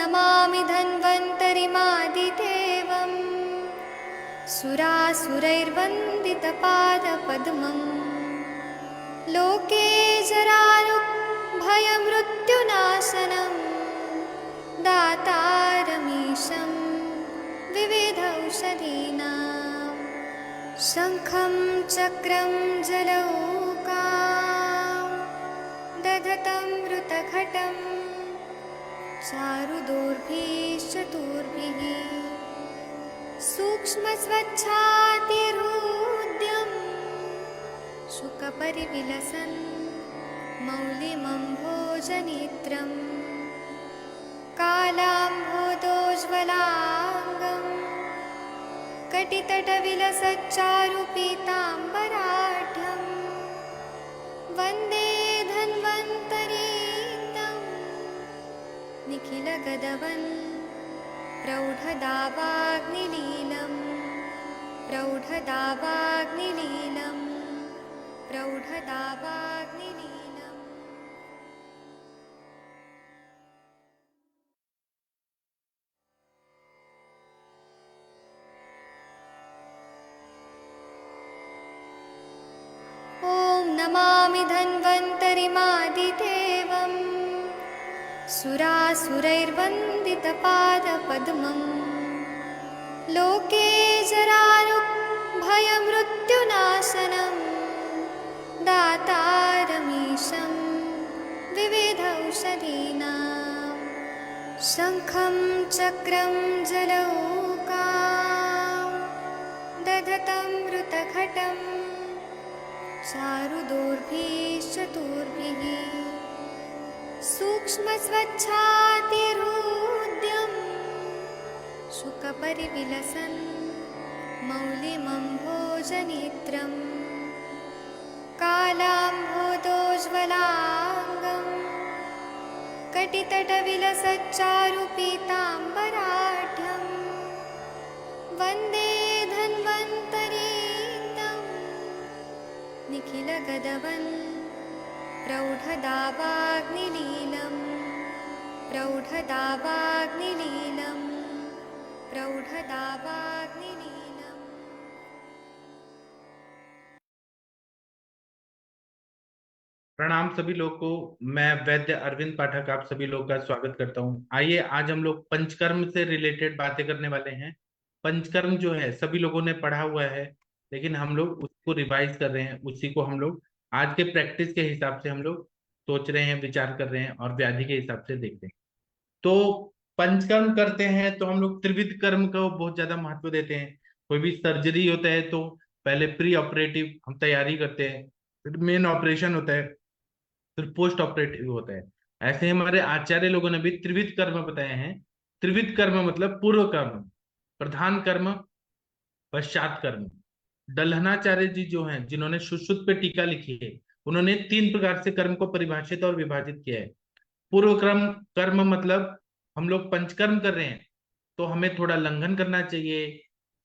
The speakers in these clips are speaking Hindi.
नमामि धन्वन्तरिमादिदेवं सुरासुरैर्वन्दितपादपद्मं लोके जरारुभयमृत्युनाशनं दातारमीशं विविधौषधीनां शङ्खं चक्रं जलौकां दधतं मृतघटं चारुदोर्भिश्चतुर्भिः सूक्ष्मस्वच्छातिहृद्यं शुकपरिविलसन् मौलिमम्भोजनेत्रं कालाम्भोदोज्ज्वलाङ्गं कटितटविलसच्चारुपीताम्बराढ्यं वन्दे धन्वन्तरीन्दं निखिलगदवन् प्रौढदावाग्निलीलं प्रौढदावाग्निलीलं प्रौढदावाग्निलीलम्। ॐ नमामि धन्वन्तरिमादिदेवं सुरासुरैर्वन्दितपादपद्मं लोके जरारुभयमृत्युनाशनं दातारमीशं विविधौषधीनां शङ्खं चक्रं जलौकां दधतं मृतघटं चारुदोर्भिश्चतुर्भिः सूक्ष्मस्वच्छातिहृद्यं शुकपरिविलसन् मौलिमम्भोजनेत्रं कालाम्भोदोज्ज्वलाङ्गं कटितटविलसच्चारुपीताम्बराढ्यं वन्दे धन्वन्तरीन्दं निखिलगदवन् प्रौढदावाग्निलीलं प्रौढदावाग्निलीलं प्रौढदावाग्निलीलम्। प्रणाम सभी लोग को। मैं वैद्य अरविंद पाठक आप सभी लोग का स्वागत करता हूं। आइए आज हम लोग पंचकर्म से रिलेटेड बातें करने वाले हैं। पंचकर्म जो है सभी लोगों ने पढ़ा हुआ है, लेकिन हम लोग उसको रिवाइज कर रहे हैं। उसी को हम लोग आज के प्रैक्टिस के हिसाब से हम लोग सोच रहे हैं, विचार कर रहे हैं और व्याधि के हिसाब से देखते हैं। तो पंचकर्म करते हैं तो हम लोग त्रिविध कर्म को बहुत ज्यादा महत्व देते हैं। कोई भी सर्जरी होता है तो पहले प्री ऑपरेटिव हम तैयारी करते हैं, फिर मेन ऑपरेशन होता है, फिर पोस्ट ऑपरेटिव होता है। ऐसे ही हमारे आचार्य लोगों ने भी त्रिविध कर्म बताए हैं। त्रिविध कर्म मतलब पूर्व कर्म, प्रधान कर्म, पश्चात कर्म। दलहनाचार्य जी जो हैं, जिन्होंने सुश्रुत पे टीका लिखी है, उन्होंने 3 प्रकार से कर्म को परिभाषित और विभाजित किया है। पूर्व कर्म कर्म मतलब हम लोग पंचकर्म कर रहे हैं तो हमें थोड़ा लंघन करना चाहिए,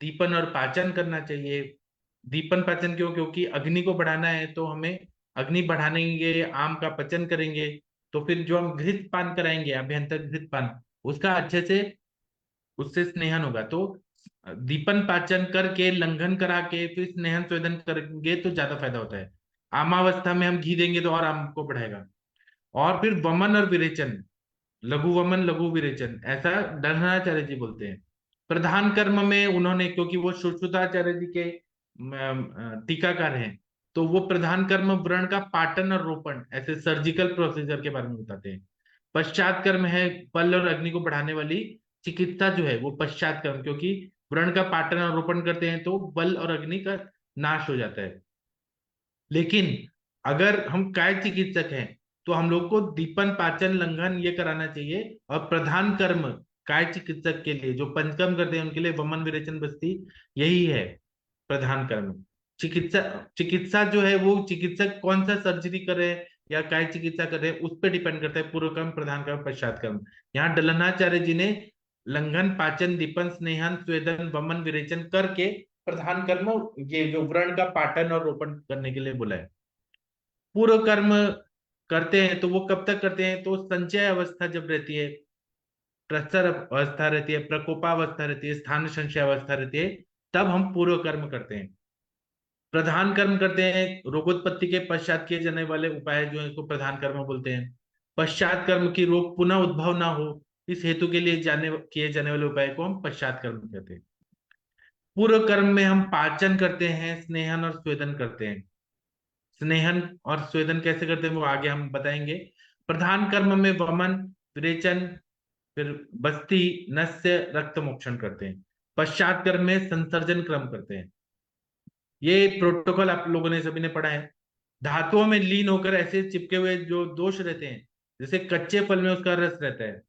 दीपन और पाचन करना चाहिए। दीपन पाचन क्यों? क्योंकि अग्नि को बढ़ाना है तो हमें अग्नि बढ़ानेंगे, आम का पचन करेंगे, तो फिर जो हम घृत पान कराएंगे, अभ्यंतर घृत पान, उसका अच्छे से उससे स्नेहन होगा। तो दीपन पाचन करके लंघन करा के फिर स्नेहन स्वेदन करेंगे तो ज्यादा फायदा होता है। आमावस्था में हम घी देंगे तो और आम को बढ़ाएगा। और फिर वमन और विरेचन, लघु वमन लघु विरेचन, ऐसा दलहनाचार्य जी बोलते हैं। प्रधान कर्म में उन्होंने, क्योंकि वो सुश्रुताचार्य जी के टीकाकार हैं, तो वो प्रधान कर्म व्रण का पाटन और रोपण, ऐसे सर्जिकल प्रोसीजर के बारे में बताते हैं। पश्चात कर्म है बल और अग्नि को बढ़ाने वाली चिकित्सा जो है वो पश्चात कर्म, क्योंकि व्रण का पाटन और रोपण करते हैं तो बल और अग्नि का नाश हो जाता है। लेकिन अगर हम काय चिकित्सक हैं तो हम लोग को दीपन पाचन लंघन ये कराना चाहिए। और प्रधान कर्म काय चिकित्सक के लिए, जो पंचकर्म करते हैं उनके लिए वमन विरेचन बस्ती यही है प्रधान कर्म। चिकित्सा चिकित्सा जो है वो चिकित्सक कौन सा सर्जरी कर रहे हैं या काय चिकित्सा कर रहे हैं उस पर डिपेंड करता है, पूर्व कर्म, प्रधान कर्म, पश्चात कर्म। यहाँ डलनाचार्य जी ने लंघन, पाचन, दीपन, स्नेहन, स्वेदन, वमन विरेचन करके प्रधान कर्म, ये जो व्रण का पाटन और रोपण करने के लिए बोला है। पूर्व कर्म करते हैं तो वो कब तक करते हैं? तो संचय अवस्था जब रहती है, प्रसर अवस्था रहती है, प्रकोपावस्था रहती है, स्थान संशय अवस्था रहती है, तब हम पूर्व कर्म करते हैं। प्रधान कर्म करते हैं रोगोत्पत्ति के पश्चात किए जाने वाले उपाय जो है इसको प्रधान कर्म बोलते हैं। पश्चात कर्म की रोग पुनः उद्भव ना हो, इस हेतु के लिए जाने किए जाने वाले उपाय को हम पश्चात कर्म कहते हैं। पूर्व कर्म में हम पाचन करते हैं, स्नेहन और स्वेदन करते हैं। स्नेहन और स्वेदन कैसे करते हैं वो आगे हम बताएंगे। प्रधान कर्म में वमन, विरेचन, फिर बस्ती, नस्य, रक्त मोक्षण करते हैं। पश्चात कर्म में संसर्जन क्रम करते हैं। ये प्रोटोकॉल आप लोगों ने सभी ने पढ़ा है। धातुओं में लीन होकर ऐसे चिपके हुए जो दोष रहते हैं, जैसे कच्चे फल में उसका रस रहता है,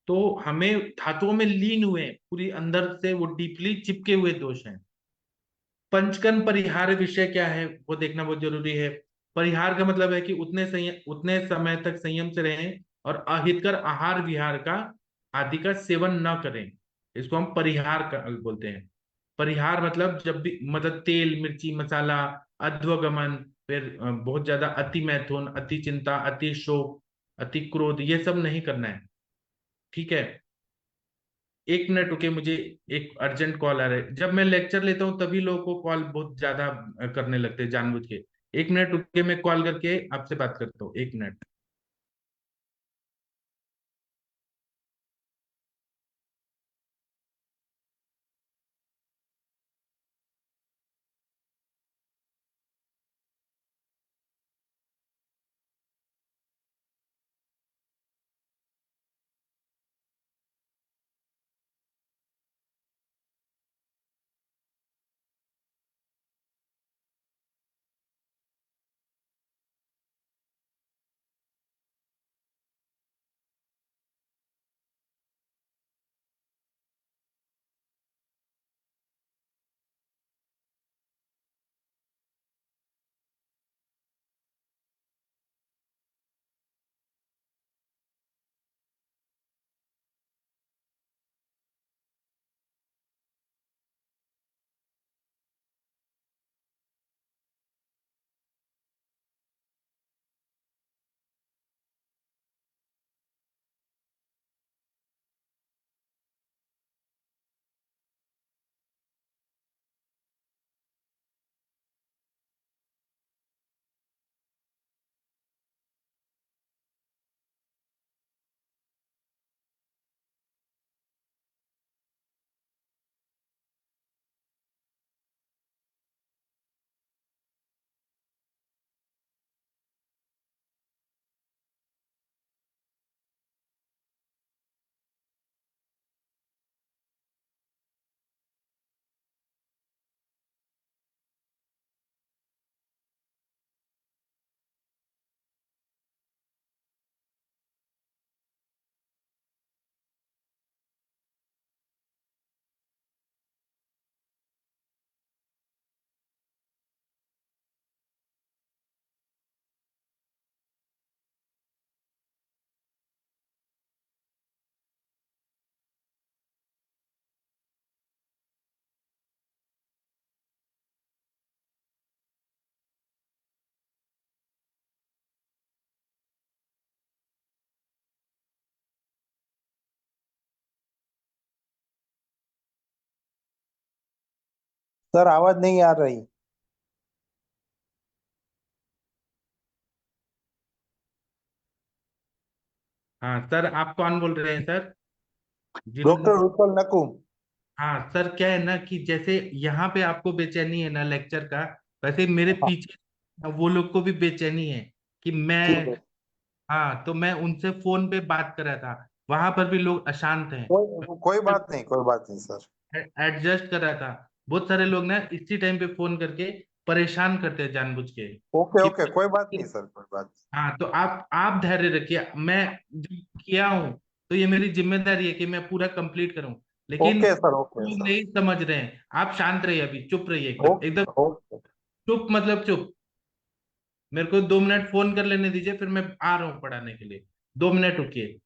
तो हमें धातुओं में लीन हुए पूरी अंदर से वो डीपली चिपके हुए दोष हैं। पंचकर्म परिहार विषय क्या है वो देखना बहुत जरूरी है। परिहार का मतलब है कि उतने समय तक संयम से रहें और अहितकर आहार विहार का आदि का सेवन न करें। इसको हम परिहार बोलते हैं। परिहार मतलब जब भी मतलब तेल, मिर्ची, मसाला, अध्वगमन, फिर बहुत ज्यादा अति मैथुन, अति चिंता, अति शोक, अति क्रोध, ये सब नहीं करना है। ठीक है। एक मिनट रुके, मुझे एक अर्जेंट कॉल आ रहा है। जब मैं लेक्चर लेता हूँ तभी लोगों को कॉल बहुत ज्यादा करने लगते हैं जानबूझ के। एक मिनट रुके, मैं कॉल करके आपसे बात करता हूँ, एक मिनट। सर आवाज नहीं आ रही। हाँ सर, आप कौन बोल रहे हैं सर? जिन डॉक्टर उत्पल नकुम। हाँ सर, क्या है ना कि जैसे यहाँ पे आपको बेचैनी है ना लेक्चर का, वैसे मेरे हाँ, पीछे वो लोग को भी बेचैनी है कि ठीक मैं। है। हाँ, तो मैं उनसे फोन पे बात कर रहा था, वहां पर भी लोग अशांत हैं। कोई बात नहीं, कोई बात नहीं सर। एडजस्ट कर रहा था। बहुत सारे लोग ना इसी टाइम पे फोन करके परेशान करते हैं जानबूझ के ओके कि ओके, कोई बात नहीं सर, कोई बात हाँ, तो आप धैर्य रखिए। मैं जो किया हूँ तो ये मेरी जिम्मेदारी है कि मैं पूरा कंप्लीट करूँ, नहीं। लेकिन ओके सर, ओके लोग सर। नहीं समझ रहे हैं। आप शांत रहिए, अभी चुप रहिए, एकदम एकदम ओके ओके। चुप, मतलब चुप। मेरे को 2 मिनट फोन कर लेने दीजिए, फिर मैं आ रहा हूँ पढ़ाने के लिए। 2 मिनट रुकिए।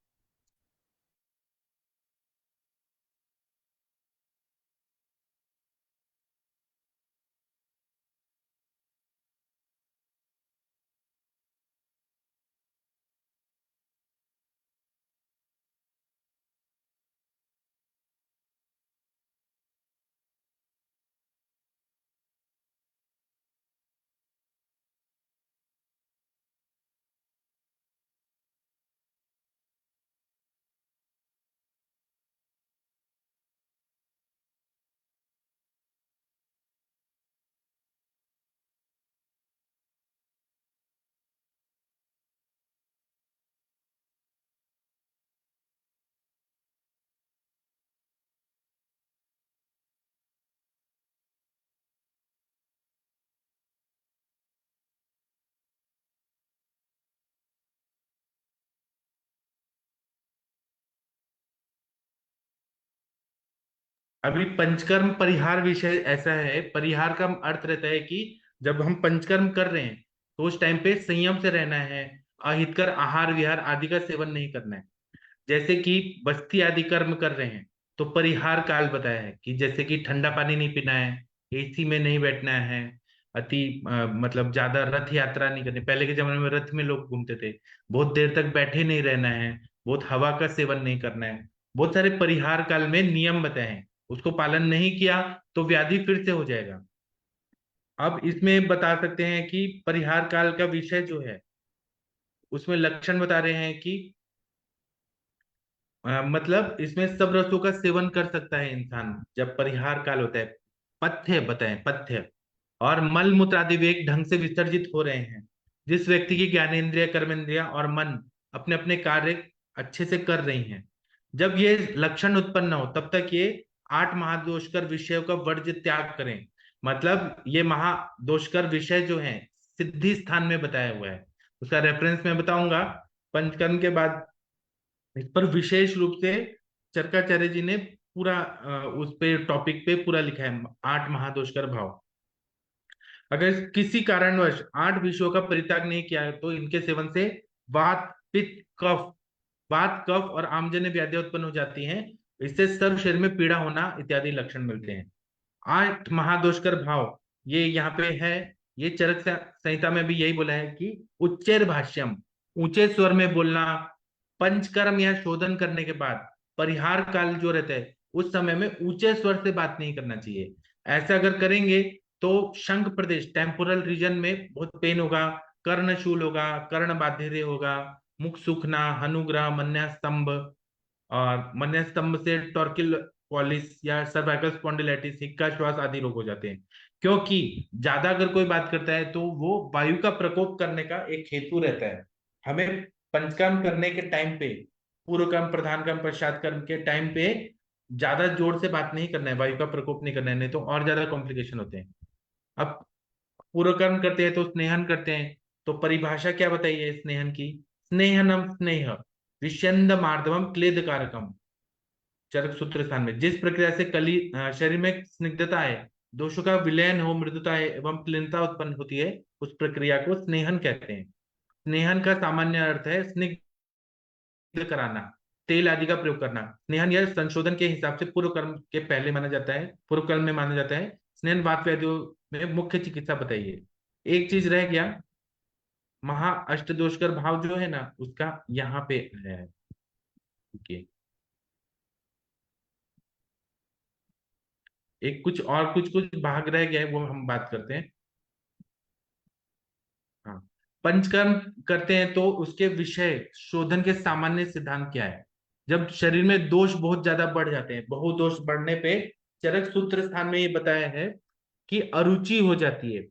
अभी पंचकर्म परिहार विषय ऐसा है, परिहार का अर्थ रहता है कि जब हम पंचकर्म कर रहे हैं तो उस टाइम पे संयम से रहना है, अहितकर आहार विहार आदि का सेवन नहीं करना है। जैसे कि बस्ती आदि कर्म कर रहे हैं तो परिहार काल बताया है कि जैसे कि ठंडा पानी नहीं पीना है, एसी में नहीं बैठना है, मतलब ज्यादा रथ यात्रा नहीं करनी। पहले के जमाने में रथ में लोग घूमते थे, बहुत देर तक बैठे नहीं रहना है, बहुत हवा का सेवन नहीं करना है। बहुत सारे परिहार काल में नियम बताए हैं, उसको पालन नहीं किया तो व्याधि फिर से हो जाएगा। अब इसमें बता सकते हैं कि परिहार काल का विषय जो है उसमें लक्षण बता रहे हैं कि मतलब इसमें सब रसों का सेवन कर सकता है इंसान जब परिहार काल होता है। पथ्य बताएं, पथ्य और मल मूत्र आदि वेग ढंग से विसर्जित हो रहे हैं। जिस व्यक्ति की ज्ञानेंद्रिय कर्मेंद्रिय और मन अपने अपने कार्य अच्छे से कर रही हैं, जब ये लक्षण उत्पन्न हो तब तक ये 8 महादोषकर विषयों का वर्ज्य त्याग करें। मतलब ये महादोषकर विषय जो है सिद्धि स्थान में बताया हुआ है, उसका रेफरेंस मैं बताऊंगा पंचकर्म के बाद। इस पर विशेष रूप से चरकाचार्य जी ने पूरा उस पे टॉपिक पे पूरा लिखा है, 8 महादोषकर भाव। अगर किसी कारणवश 8 विषयों का परित्याग नहीं किया है तो इनके सेवन से वात पित्त कफ, वात कफ और आमजन्य व्याधियां उत्पन्न हो जाती हैं। इससे सर्व शरीर में पीड़ा होना इत्यादि लक्षण मिलते हैं। 8 महादोषकर भाव ये यहाँ पे है। ये संहिता में भी यही बोला है कि उच्चैर भाष्यम, ऊंचे स्वर में बोलना, पंचकर्म या शोधन करने के बाद परिहार काल जो रहता है उस समय में ऊंचे स्वर से बात नहीं करना चाहिए। ऐसा अगर करेंगे तो शंख प्रदेश टेम्पोरल रीजन में बहुत पेन होगा, कर्णशूल होगा, कर्ण बाधिर्य होगा, मुख सूखना, हनुग्रह, मन्यास्तंभ, और मन्यास्तंभ से टॉर्किल पॉलिस या सर्वाइकल स्पॉन्डिलाइटिस, हिक्का श्वास आदि रोग हो जाते हैं। क्योंकि ज्यादा अगर कोई बात करता है तो वो वायु का प्रकोप करने का एक हेतु रहता है। हमें पंचकर्म करने के टाइम पे, पूर्व कर्म प्रधान कर्म पश्चात कर्म के टाइम पे ज्यादा जोर से बात नहीं करना है, वायु का प्रकोप नहीं करना है, नहीं तो और ज्यादा कॉम्प्लिकेशन होते हैं। अब पूर्व कर्म करते हैं तो स्नेहन करते हैं, तो परिभाषा क्या बताइए स्नेहन की? स्नेहनम स्नेह विषयंद मार्दवम क्लेद कारकम। चरक सूत्र स्थान में जिस प्रक्रिया से शरीर में स्निग्धता है, दोषों का विलयन हो, मृदुता है एवं प्लीनता उत्पन्न होती है, उस प्रक्रिया को स्नेहन कहते हैं। स्नेहन का सामान्य अर्थ है स्निग्ध कराना, तेल आदि का प्रयोग करना। स्नेहन या संशोधन के हिसाब से पूर्व कर्म के पहले माना जाता है, पूर्व कर्म में माना जाता है। स्नेहन वात व्याधियों में मुख्य चिकित्सा बताइए। एक चीज रह गया, महा अष्टदोषकर भाव जो है ना उसका यहाँ पे है। ओके, एक कुछ और कुछ कुछ भाग रह गया है वो हम बात करते हैं। हाँ, पंचकर्म करते हैं तो उसके विषय शोधन के सामान्य सिद्धांत क्या है? जब शरीर में दोष बहुत ज्यादा बढ़ जाते हैं, बहुदोष बढ़ने पे चरक सूत्र स्थान में ये बताया है कि अरुचि हो जाती है।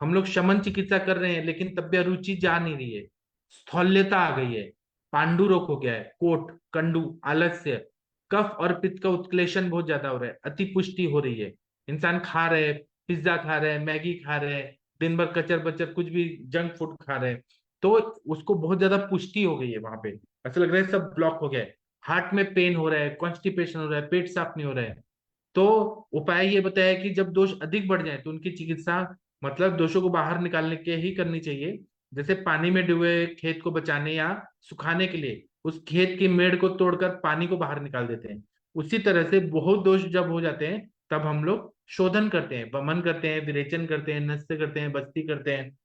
हम लोग शमन चिकित्सा कर रहे हैं लेकिन तब भी अरुचि जा नहीं रही है, स्थौल्यता आ गई है, पांडु रोग हो गया है, कोट कंडू, आलस्य, कफ और पित्त का उत्क्लेशन बहुत ज्यादा हो रहा है, अति पुष्टि हो रही है। इंसान खा रहे, पिज्जा खा रहे, मैगी खा रहे, दिन भर कचर बचर कुछ भी जंक फूड खा रहे, तो उसको बहुत ज्यादा पुष्टि हो गई है वहां पे, ऐसा लग रहा है सब ब्लॉक हो गया है। हार्ट में पेन हो रहा है, कॉन्स्टिपेशन हो रहा है, पेट साफ नहीं हो रहा है। तो उपाय ये बताया कि जब दोष अधिक बढ़ जाए तो उनकी चिकित्सा, मतलब दोषों को बाहर निकालने के ही करनी चाहिए। जैसे पानी में डूबे खेत को बचाने या सुखाने के लिए उस खेत की मेड़ को तोड़कर पानी को बाहर निकाल देते हैं, उसी तरह से बहुत दोष जब हो जाते हैं तब हम लोग शोधन करते हैं, वमन करते हैं, विरेचन करते हैं, नस्य करते हैं, बस्ती करते हैं,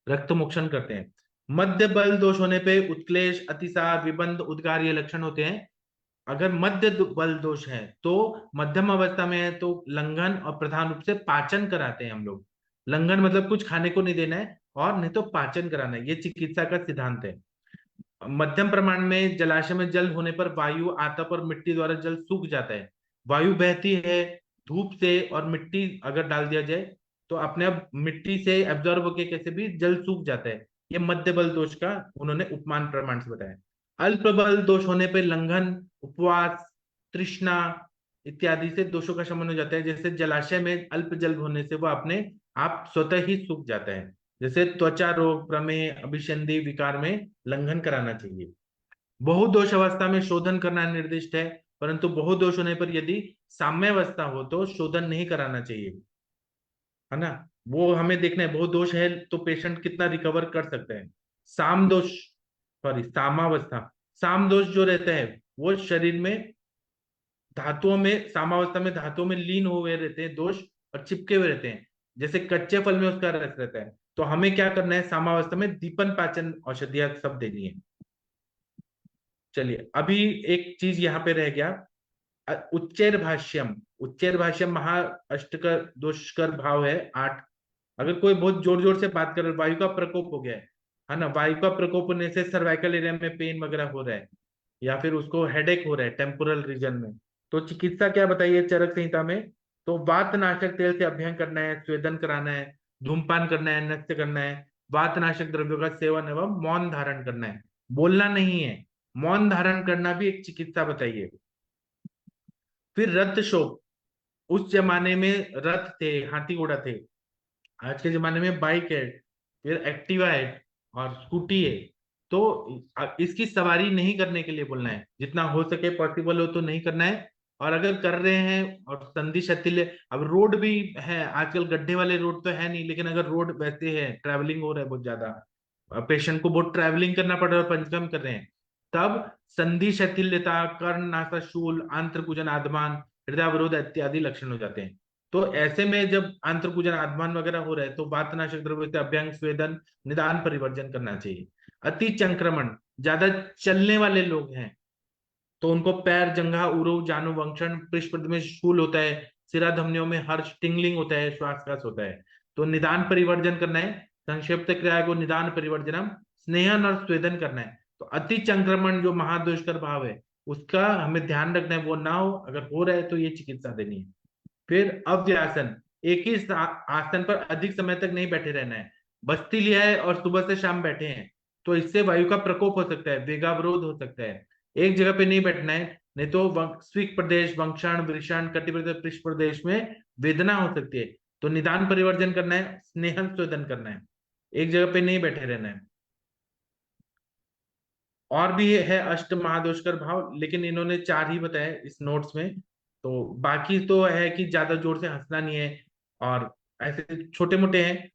रक्त मोक्षण करते हैं। मध्य बल दोष होने पे उत्क्लेश, अतिसार, विबंध, उद्गार ये लक्षण होते हैं। अगर मध्य बल दोष है तो मध्यम अवस्था में है तो लंघन और प्रधान रूप से पाचन कराते हैं हम लोग। लंघन मतलब कुछ खाने को नहीं देना है और नहीं तो पाचन कराना है, ये चिकित्सा का सिद्धांत है। मध्यम प्रमाण में जलाशय में जल होने पर वायु, आतप और मिट्टी द्वारा जल सूख जाता है। वायु बहती है, धूप से और मिट्टी अगर डाल दिया जाए तो अपने आप मिट्टी से एब्जॉर्ब होके कैसे भी जल सूख जाता है। ये मध्य बल दोष का उन्होंने उपमान प्रमाण से बताया। अल्प बल दोष होने पर लंघन, उपवास, तृष्णा इत्यादि से दोषों का शमन हो जाता है। जैसे जलाशय में अल्प जल होने से वो अपने आप स्वतः ही सूख जाता है। जैसे त्वचा रोग, प्रमेह, अभिसंधि विकार में लंघन कराना चाहिए। बहुदोष अवस्था में शोधन करना निर्दिष्ट है परंतु बहुत दोष होने पर यदि साम्यावस्था हो तो शोधन नहीं कराना चाहिए, है ना। वो हमें देखना है, बहुत दोष है तो पेशेंट कितना रिकवर कर सकता है। साम दोष, सॉरी सामावस्था, साम दोष जो रहता है वो शरीर में धातुओं में, सामावस्था में धातुओं में लीन हुए रहते हैं दोष और चिपके हुए रहते हैं, जैसे कच्चे फल में उसका रस रहता है। तो हमें क्या करना है, सामावस्था में दीपन पाचन औषधियां सब देनी है। चलिए अभी एक चीज यहाँ पे रह गया, उच्चैर भाष्यम। उच्चैर भाष्यम महा अष्टकर दुष्कर भाव है 8। अगर कोई बहुत जोर जोर से बात कर रहा है, वायु का प्रकोप हो गया है ना, वायु का प्रकोप होने से सर्वाइकल एरिया में पेन वगैरह हो रहा है, या फिर उसको हेडेक हो रहा है टेम्पोरल रीजन में, तो चिकित्सा क्या बताइए चरक संहिता में। तो वातनाशक तेल से अभ्यंग करना है, स्वेदन कराना है, धूमपान करना है, नृत्य करना है, वातनाशक द्रव्यों का सेवन एवं मौन धारण करना है, बोलना नहीं है, मौन धारण करना भी एक चिकित्सा बताइए। फिर रथ शोक, उस जमाने में रथ थे, हाथी घोड़ा थे, आज के जमाने में बाइक है, फिर एक्टिवा है और स्कूटी है। तो इसकी सवारी नहीं करने के लिए बोलना है, जितना हो सके पॉसिबल हो तो नहीं करना है। और अगर कर रहे हैं और संधि शैथिल्य, अब रोड भी है आजकल, गड्ढे वाले रोड तो है नहीं, लेकिन अगर रोड वैसे है, ट्रैवलिंग हो रहा है बहुत ज्यादा, पेशेंट को बहुत ट्रैवलिंग करना पड़ रहा है और पंचकर्म कर रहे हैं, तब संधि शैथिल्यता, कर्ण नासा शूल, आंत्रकुजन आदमान, हृदयावरोध इत्यादि लक्षण हो जाते हैं। तो ऐसे में जब आंत्रकुजन आदमान वगैरह हो रहा है तो वातनाशक द्रव्य से अभ्यंग स्वेदन निदान परिवर्जन करना चाहिए। अति संक्रमण, ज्यादा चलने वाले लोग हैं तो उनको पैर, जंघा, उरु, जानु, वंक्षण, पृष्ठ में शूल होता है, सिरा धमनियों में हर्ष, टिंगलिंग होता है, श्वास होता है, तो निदान परिवर्जन करना है। संक्षिप्त क्रिया को निदान परिवर्जनम, स्नेहन और स्वेदन करना है। तो अति संक्रमण जो महादुष्कर भाव है उसका हमें ध्यान रखना है, वो ना हो, अगर हो रहा है तो ये चिकित्सा देनी है। फिर अव्यासन, एक ही आसन पर अधिक समय तक नहीं बैठे रहना है। बस्ती लिया है और सुबह से शाम बैठे हैं तो इससे वायु का प्रकोप हो सकता है, वेगावरोध हो सकता है। एक जगह पे नहीं बैठना है, नहीं तो स्विक प्रदेश, वंक्षण, वृषण, कटिप्रदेश, पृष्ठ प्रदेश में वेदना हो सकती है। तो निदान परिवर्जन करना है, स्नेहन स्वेदन करना है, एक जगह पे नहीं बैठे रहना है। और भी है अष्ट महादोषकर भाव, लेकिन इन्होंने 4 ही बताए इस नोट्स में, तो बाकी तो है कि ज्यादा जोर से हंसना नहीं है, और ऐसे छोटे मोटे हैं,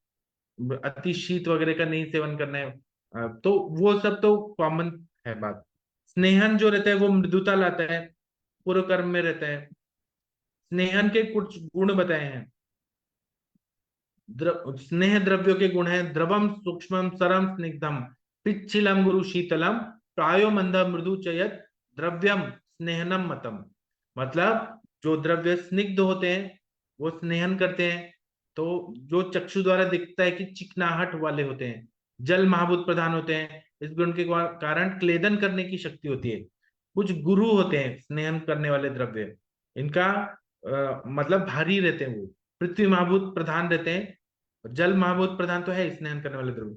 अति शीत वगैरह का नहीं सेवन करना है। तो वो सब तो कॉमन है बात। स्नेहन जो रहता है वो मृदुता लाता है, पूर्व कर्म में रहता है। स्नेहन के कुछ गुण बताए हैं। स्नेह द्रव्यों के गुण है, द्रवम सूक्ष्मम सरम स्निग्धम, पिच्छिलम गुरु शीतलम, प्रायो मंद मृदु चयत, द्रव्यम स्नेहनम मतम। मतलब जो द्रव्य स्निग्ध होते हैं वो स्नेहन करते हैं, तो जो चक्षु द्वारा दिखता है कि चिकनाहट वाले होते हैं, जल महाभूत प्रधान होते हैं, इस गुण के कारण क्लेदन करने की शक्ति होती है। कुछ गुरु होते हैं स्नेहन करने वाले द्रव्य, इनका मतलब भारी रहते हैं, वो पृथ्वी महाभूत प्रधान रहते हैं, जल महाभूत प्रधान तो है स्नेहन करने वाले द्रव्य,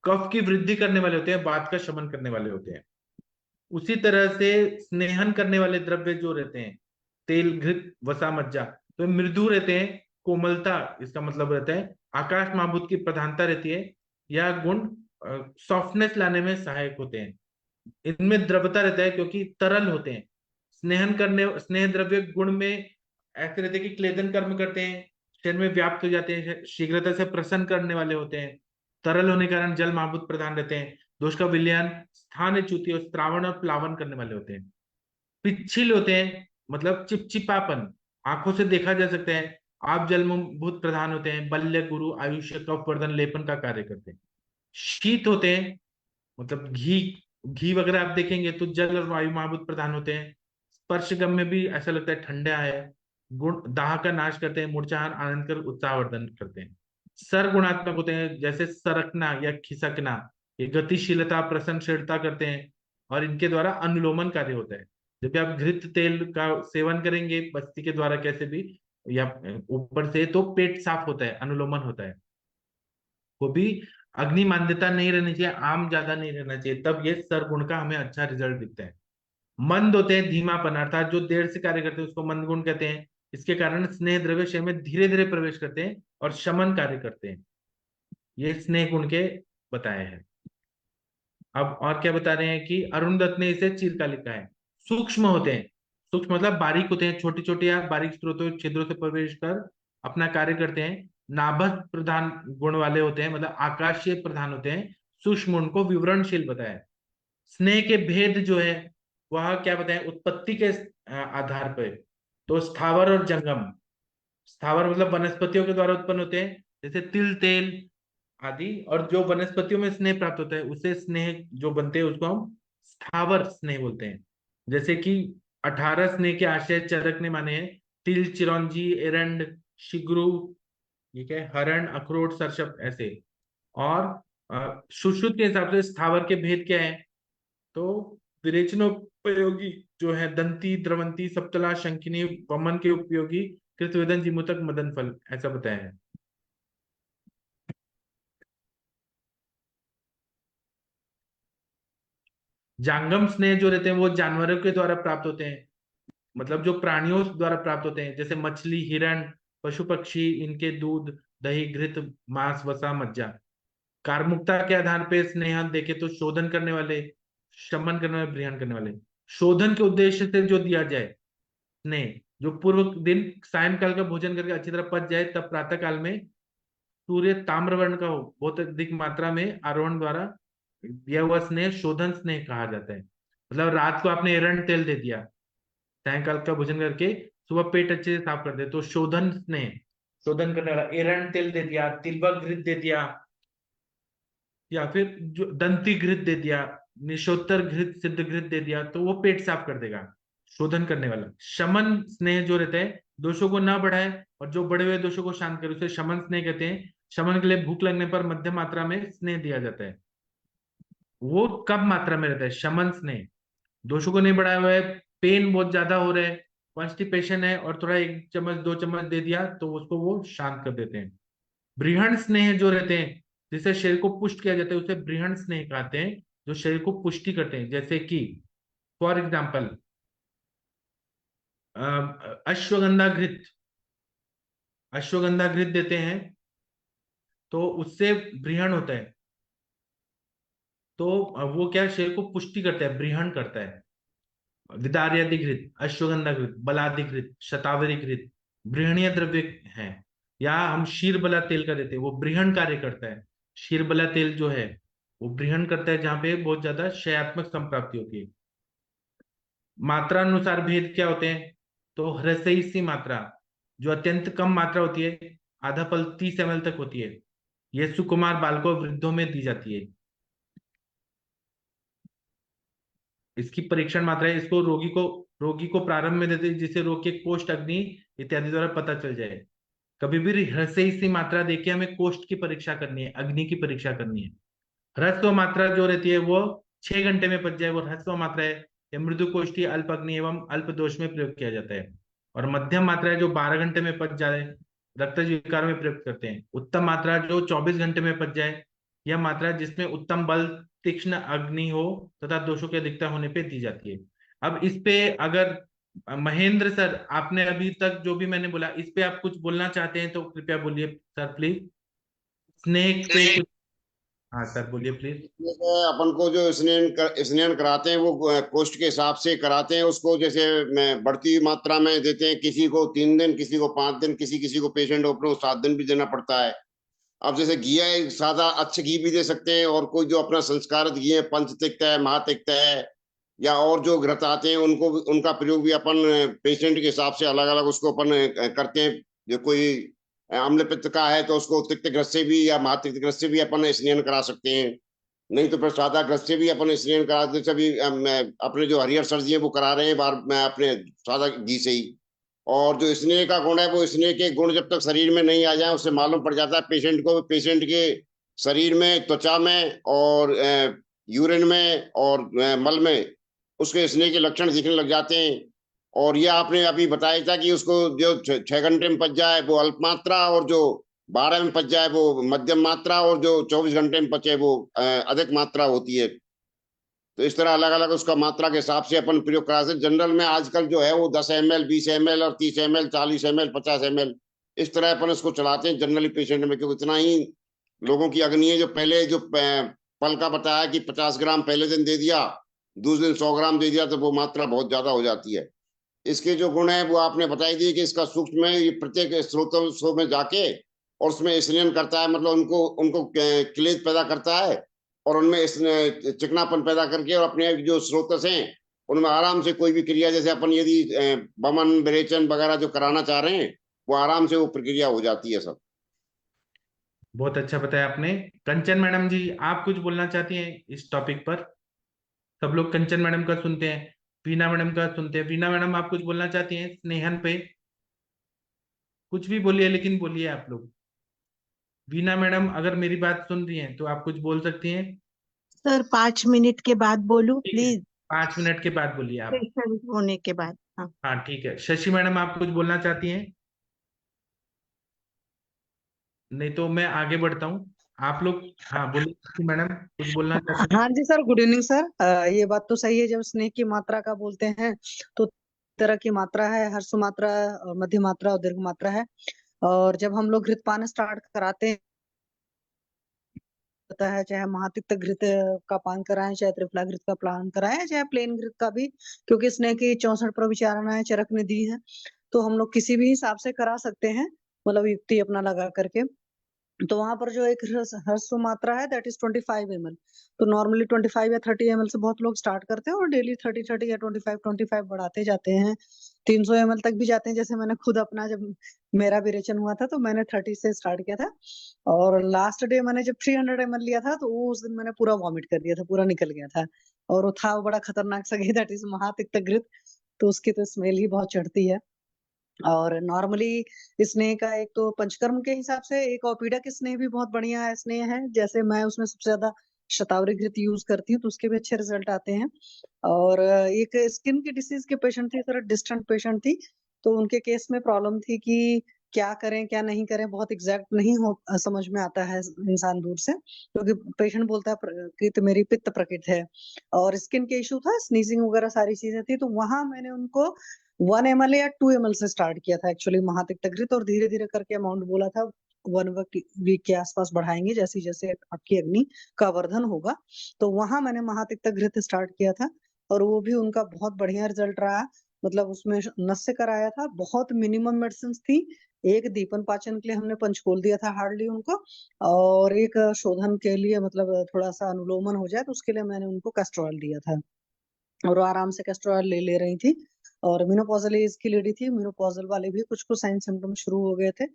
कफ की वृद्धि करने वाले होते हैं, वात का शमन करने वाले होते हैं। उसी तरह से स्नेहन करने वाले द्रव्य जो रहते हैं, तेल, घृत, वसा, मज्जा, तो मृदु रहते हैं, कोमलता इसका मतलब रहता है, आकाश महाभूत की प्रधानता रहती है, यह गुण सॉफ्टनेस लाने में सहायक होते हैं। इनमें द्रवता रहता है क्योंकि तरल होते हैं। स्नेहन करने, स्नेह द्रव्य गुण में ऐसे रहते हैं कि क्लेदन कर्म करते हैं, शरीर में व्याप्त हो जाते हैं, शीघ्रता से प्रसन्न करने वाले होते हैं, तरल होने के कारण जल महाभूत प्रधान रहते हैं, दोष का विलयन, स्थान च्युति और श्रावण और प्लावन करने वाले होते हैं। पिच्छिल होते हैं, मतलब चिपचिपापन, आंखों से देखा जा सकता है। आप जल भूत प्रधान होते हैं, बल्य, गुरु, आयुष्य, कफ वर्धन, लेपन का कार्य करते हैं। शीत होते हैं, मतलब घी, घी वगैरह आप देखेंगे तो जल और वायु महाभूत प्रधान होते हैं। स्पर्श गम में भी ऐसा लगता है ठंडा है। गुण दाह का नाश करते हैं, मूर्छाहन, आनंद कर उत्साहवर्धन करते हैं। सरगुणात्मक होते हैं, जैसे सरकना या खिसकना, ये गतिशीलता, प्रसन्नशीलता करते हैं, और इनके द्वारा अनुलोमन कार्य होता है। जब भी आप घृत तेल का सेवन करेंगे बस्ती के द्वारा कैसे भी, या ऊपर से, तो पेट साफ होता है, अनुलोमन होता है। वो भी अग्नि मान्यता नहीं रहनी चाहिए, आम ज्यादा नहीं रहना चाहिए, तब ये सरगुण का हमें अच्छा रिजल्ट दिखता है। मंद होते हैं, धीमापन, अर्थात जो देर से कार्य करते हैं उसको मंद गुण कहते हैं। इसके कारण स्नेह द्रव्य शरीर में धीरे धीरे प्रवेश करते हैं और शमन कार्य करते हैं। ये स्नेह गुण के बताए हैं। अब और क्या बता रहे हैं कि अरुण दत्त ने इसे चिरकालिक कहा है। सूक्ष्म होते हैं, सूक्ष्म मतलब बारीक होते हैं, छोटे छोटे या बारीक स्रोतों छिद्रों से प्रवेश कर अपना कार्य करते हैं। नाभक प्रधान गुण वाले होते हैं, मतलब आकाशीय प्रधान होते हैं। सूक्ष्म उनको विवरणशील बताया। स्नेह के भेद जो है वह क्या बताएं, उत्पत्ति के आधार पर। तो स्थावर और जंगम। स्थावर मतलब वनस्पतियों के द्वारा उत्पन्न होते हैं, जैसे तिल, तेल आदि। और जो वनस्पतियों में स्नेह प्राप्त होता है, उससे स्नेह जो बनते हैं उसको हम स्थावर स्नेह बोलते हैं। जैसे कि 18 स्नेह के आशय चरक ने माने हैं। तिल, चिरौंजी, एरंड, शिग्रू, ठीक है, हरण, अखरोट, सरसप ऐसे। और सुश्रुत के हिसाब से स्थावर के भेद क्या है, तो विरेचनोपयोगी जो है दंती, द्रवंती, सप्तला, शंखिनी, वमन के उपयोगी, कृतवेदन, जिमुतक, मदन फल, ऐसा बताया है। जांगम स्नेह जो रहते हैं वो जानवरों के द्वारा प्राप्त होते हैं, मतलब जो प्राणियों द्वारा प्राप्त होते हैं, जैसे मछली, हिरण, पशु पक्षी, इनके दूध, दही, घृत, मांस, वसा, मज्जा। कार्मुकता के आधार पर स्नेह देखे तो शोधन करने वाले, शमन करने वाले, ब्रिहन करने वाले। शोधन के उद्देश्य से जो दिया जाए स्नेह, जो पूर्व दिन सायंकाल का भोजन करके अच्छी तरह पच जाए, तब प्रातः काल में सूर्य ताम्र वर्ण का हो, बहुत अधिक मात्रा में आरोहण द्वारा दिया हुआ स्नेह शोधन स्नेह कहा जाता है। मतलब रात को आपने एरंड तेल दे दिया, सायंकाल का भोजन करके सुबह पेट अच्छे से साफ कर दे, तो शोधन स्नेह, शोधन करने वाला। एरंड तेल दे दिया, तिलबक घृत दे दिया, या फिर जो दंती घृत दे दिया, निशोत्तर घृत, सिद्ध घृत दे दिया, तो वो पेट साफ कर देगा, शोधन करने वाला। शमन स्नेह जो रहता है दोषों को ना बढ़ाए और जो बढ़े हुए दोषों को शांत करे, उसे शमन स्नेह कहते हैं। शमन के लिए भूख लगने पर मध्यम मात्रा में स्नेह दिया जाता है। वो कब मात्रा में रहता है शमन स्नेह, दोषों को नहीं बढ़ाया हुआ है, पेन बहुत ज्यादा हो रहा है, कॉन्स्टिपेशन है, और थोड़ा 1 चम्मच 2 चम्मच दे दिया तो उसको वो शांत कर देते हैं। बृहण स्नेह जो रहते हैं, जिससे शरीर को पुष्ट किया जाता है, उसे बृहण स्नेह कहते हैं, जो शरीर को पुष्टि करते हैं। जैसे कि फॉर एग्जाम्पल अश्वगंधा घृत, अश्वगंधा घृत देते हैं तो उससे बृहण होता है। तो वो क्या शरीर को पुष्टि करता है, बृहण करता है। विदार्यादिघृत, अश्वगंधा घृत, बलादिघृत, शतावरी घृत बृहणीय द्रव्य है। या हम क्षीरबला तेल का देते हैं, वो बृहण कार्य करता है। क्षीरबला तेल जो है वो बृहण करता है, जहां पे बहुत ज्यादा क्षयात्मक संप्राप्ति होती है। मात्रा अनुसार भेद क्या होते हैं, तो ह्रस्वई सी मात्रा जो अत्यंत कम मात्रा होती है, आधा पल 30 ml तक होती है, ये सुकुमार बालकों, वृद्धों में दी जाती है। इसकी परीक्षण मात्रा है, इसको रोगी को प्रारंभ में देते हैं, जिससे रोग के कोष्ठ, अग्नि इत्यादि द्वारा पता चल जाए। कभी भी ह्रस्व सी मात्रा देखिए, हमें कोष्ठ की परीक्षा करनी है, अग्नि की परीक्षा करनी है। ह्रस्व मात्रा जो रहती है वो 6 घंटे में पच जाए, वो ह्रस्व मात्रा है। यह मृदु कोष्ठी, अल्प अग्नि एवं अल्प दोष में प्रयोग किया जाता है। और मध्यम मात्रा है जो 12 घंटे में पच जाए, रक्त विकार में प्रयोग करते हैं। उत्तम मात्रा जो 24 घंटे में पच जाए, यह मात्रा जिसमें उत्तम बल, तीक्ष्ण अग्नि हो तथा दोषों की अधिकता होने पे दी जाती है। अब इस पे अगर महेंद्र सर, आपने अभी तक जो भी मैंने बोला, इस पे आप कुछ बोलना चाहते हैं तो कृपया बोलिए सर प्लीज। स्नेक पे कुछ, हाँ सर बोलिए प्लीज। जैसे अपन को जो स्नान कराते हैं वो कोष्ठ के हिसाब से कराते हैं उसको, जैसे बढ़ती हुई मात्रा में देते हैं, किसी को 3 दिन, किसी को 5 दिन, किसी किसी को पेशेंट को 7 दिन भी देना पड़ता है। अब जैसे घी है, सादा अच्छे घी भी दे सकते हैं, और कोई जो अपना संस्कारित घी है, पंचतिक्त है, महातिक्त है, या और जो घृत आते हैं, उनको उनका प्रयोग भी अपन पेशेंट के हिसाब से अलग अलग उसको अपन करते हैं। जो कोई अम्ल पित्त का है तो उसको तिक्त घृत से भी या महातिक्त घृत से भी अपन स्नान करा सकते हैं। नहीं तो फिर सादा घृत से भी अपन स्नान करा देते। अभी अपने जो हरिहर सर जी है वो करा रहे हैं बार, मैं अपने सादा घी से ही। और जो स्नेह का गुण है, वो स्नेह के गुण जब तक शरीर में नहीं आ जाए, उससे मालूम पड़ जाता है पेशेंट को, पेशेंट के शरीर में, त्वचा में और यूरिन में और मल में उसके स्नेह के लक्षण दिखने लग जाते हैं। और ये आपने अभी बताया था कि उसको जो 6 घंटे में पच जाए वो अल्प मात्रा, और जो 12 में पच जाए वो मध्यम मात्रा, और जो 24 घंटे में पचे वो अधिक मात्रा होती है। तो इस तरह अलग अलग उसका मात्रा के हिसाब से अपन प्रयोग करा सकते। जनरल में आजकल जो है वो 10 ml, 20 ml और 30 ml, 40 ml, 50 ml, इस तरह अपन इसको चलाते हैं जनरली पेशेंट में, क्योंकि इतना ही लोगों की अग्नि है। जो पहले जो पल का बताया कि 50 ग्राम पहले दिन दे दिया, दूसरे दिन 100 ग्राम दे दिया, तो वो मात्रा बहुत ज्यादा हो जाती है। इसके जो गुण है वो आपने बताई दिए कि इसका सूक्ष्म में ये प्रत्येक स्रोतों में जाके और उसमें स्नेहन करता है, मतलब उनको उनको क्लेद पैदा करता है और उनमें चिकनापन पैदा करके और अपने जो स्रोत हैं उनमें आराम से कोई भी क्रिया, जैसे अपन यदि बमन विरेचन वगैरह जो कराना चाह रहे हैं वो आराम से वो प्रक्रिया हो जाती है सब। बहुत अच्छा बताया आपने। कंचन मैडम जी, आप कुछ बोलना चाहती हैं इस टॉपिक पर? सब लोग कंचन मैडम का सुनते हैं, वीना मैडम का सुनते हैं। वीना मैडम, आप कुछ बोलना चाहती हैं स्नेहन पे? कुछ भी बोलिए, लेकिन बोलिए आप लोग। वीना मैडम अगर मेरी बात सुन रही हैं तो आप कुछ बोल सकती हैं। सर 5 मिनट के बाद बोलूं ठीक है, प्लीज? 5 मिनट के बाद बोलिए आप। सेशन होने के बाद, हाँ। हाँ ठीक है। शशि मैडम, आप कुछ बोलना चाहती हैं? नहीं तो मैं आगे बढ़ता हूँ। आप लोग, हाँ बोलिए शशि मैडम, कुछ बोलना चाहती हैं? हाँ जी सर, गुड इवनिंग सर। ये बात तो सही है, जब स्नेह की मात्रा का बोलते हैं तो तरह की मात्रा है, हर्ष मात्रा और मध्य मात्रा और दीर्घ मात्रा है। और जब हम लोग घृतपान स्टार्ट कराते हैं, होता है चाहे महातिक्त घृत का पान कराएं, चाहे त्रिफला घृत का पान कराएं, चाहे प्लेन घृत का भी, क्योंकि स्नेह की 64 प्रविचारणाएं चरक ने दी है, तो हम लोग किसी भी हिसाब से करा सकते हैं, मतलब युक्ति अपना लगा करके। तो वहां पर जो एक ह्रस्व मात्रा है दैट इज 25 ml। तो नॉर्मली 25 या 30 ml से बहुत लोग स्टार्ट करते हैं और डेली 30 या 25 बढ़ाते जाते हैं, 300 ml तक भी जाते हैं। जैसे मैंने खुद अपना, जब मेरा विरेचन हुआ था तो मैंने 30 से स्टार्ट किया था, और लास्ट डे मैंने जब 300 ml लिया था तो वो उस दिन मैंने पूरा वॉमिट कर दिया था, पूरा निकल गया था। और वो था वो बड़ा खतरनाक सा दैट इज महातिक्त घृत, तो उसकी तो स्मेल ही बहुत चढ़ती है। और नॉर्मली स्नेह का एक तो पंचकर्म के हिसाब से एक औपीडक स्नेह भी बहुत बढ़िया है स्नेह है, जैसे मैं उसमें सबसे ज्यादा शतावरी घृत यूज करती हूँ तो उसके भी अच्छे रिजल्ट आते हैं। और एक स्किन की डिसीज के पेशेंट थी, थोड़ा डिस्टेंट पेशेंट थी, तो उनके केस में प्रॉब्लम थी कि क्या करें क्या नहीं करें, बहुत एग्जैक्ट नहीं हो समझ में आता है इंसान दूर से, क्योंकि पेशेंट बोलता है कि तो मेरी पित्त प्रकृति है, और स्किन के इशू था, स्नीजिंग वगैरह सारी चीजें थी। तो वहां मैंने उनको 1 ml या 2 ml से स्टार्ट किया था एक्चुअली महातिक्त घृत, और धीरे धीरे करके अमाउंट बोला था 1 वीक के आसपास बढ़ाएंगे जैसे जैसे आपकी अग्नि का वर्धन होगा। तो वहां मैंने महातिक्त घृत स्टार्ट किया था, और वो भी उनका बहुत बढ़िया रिजल्ट रहा। मतलब उसमें नस से कराया था, बहुत मिनिमम मेडिसिन थी। एक दीपन पाचन के लिए हमने पंचकोल दिया था हार्डली उनको, और एक शोधन के लिए, मतलब थोड़ा सा अनुलोमन हो जाए तो उसके लिए मैंने उनको कैस्ट्रॉल दिया था, और वो आराम से कैस्ट्रॉल ले रही थी। और मेनोपॉजल एज की लेडी थी, मेनोपॉजल वाले भी कुछ कुछ साइन सिम्टम शुरू हो गए थे,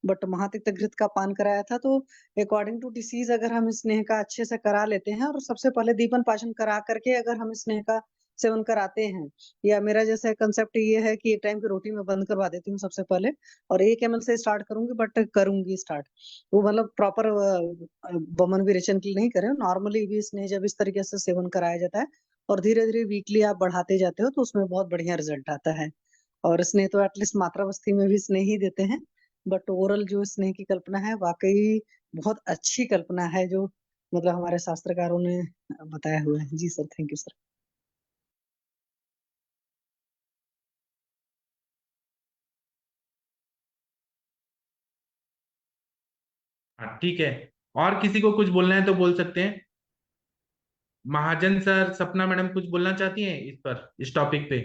बट महातिक्त घृत का पान कराया था। तो अकॉर्डिंग टू डिसीज अगर हम स्नेह का अच्छे से करा लेते हैं, और सबसे पहले दीपन पाचन करा करके अगर हम स्नेह का सेवन कराते हैं, या मेरा जैसे कंसेप्ट ये है कि एक टाइम की रोटी में बंद करवा देती हूँ सबसे पहले, और 1 ml से स्टार्ट करूंगी, बट करूंगी स्टार्ट वो मतलब प्रॉपर बमन विरेचन के लिए नहीं करें, नॉर्मली भी स्नेह जब इस तरीके से सेवन कराया जाता है और धीरे धीरे वीकली आप बढ़ाते जाते हो तो उसमें बहुत बढ़िया रिजल्ट आता है। और स्नेह तो एटलीस्ट मात्रावस्थी में भी स्नेह ही देते हैं, बट ओवरऑल जो स्नेह की कल्पना है वाकई बहुत अच्छी कल्पना है, जो मतलब हमारे शास्त्रकारों ने बताया हुआ है। जी सर, थैंक यू सर। हाँ ठीक है। और किसी को कुछ बोलना है तो बोल सकते हैं। महाजन सर, सपना मैडम कुछ बोलना चाहती हैं इस पर, इस टॉपिक पे?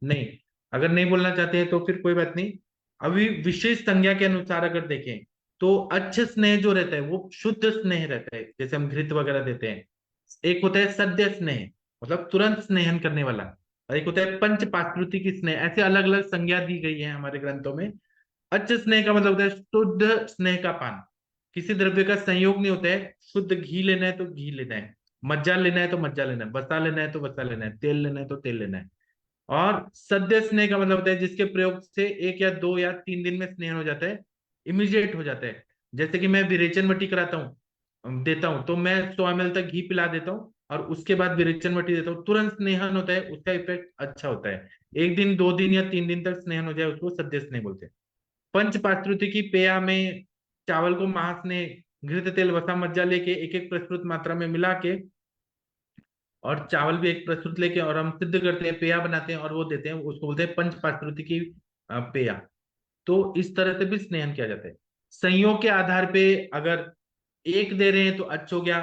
नहीं, अगर नहीं बोलना चाहते हैं तो फिर कोई बात नहीं। अभी विशेष संज्ञा के अनुसार अगर देखें तो अच्छे स्नेह जो रहता है वो शुद्ध स्नेह रहता है, जैसे हम घृत वगैरह देते हैं। एक होता है सद्य स्नेह, मतलब तुरंत स्नेहन करने वाला, और एक होता है पंच पात्रुतिक स्नेह। ऐसे अलग अलग संज्ञा दी गई है हमारे ग्रंथों में। अच्छे स्नेह का मतलब होता है शुद्ध स्नेह का पान, किसी द्रव्य का संयोग नहीं होता है। शुद्ध घी लेना है तो घी लेना है, मज्जा लेना है तो मज्जा लेना है, वसा लेना है तो वसा लेना है, तेल लेना है तो तेल लेना है। और सद्य स्नेह का मतलब होता है जिसके प्रयोग से 1 या 2 या 3 दिन में स्नेह हो जाता है, इमीडिएट हो जाता है। जैसे कि मैं विरेचन वटी कराता हूँ, देता हूँ, तो मैं 100 ml तक घी पिला देता हूँ और उसके बाद विरेचन वटी देता हूँ, तुरंत स्नेहन होता है, उसका इफेक्ट अच्छा होता है। 1 दिन 2 दिन या 3 दिन तक स्नेहन हो जाए उसको सद्य स्नेह बोलते हैं। पंच पात्रुति की पेया में चावल को मांस ने घृत तेल वसा मज्जा लेके एक एक प्रस्तुत मात्रा में मिला के, और चावल भी एक प्रस्तुत लेके, और हम सिद्ध करते हैं, पेया बनाते हैं और वो देते हैं, उसको बोलते हैं पंच पात्रुति की पेया। तो इस तरह से भी स्नेहन किया जाता है। संयोग के आधार पे अगर 1 दे रहे हैं तो अच्छ हो गया,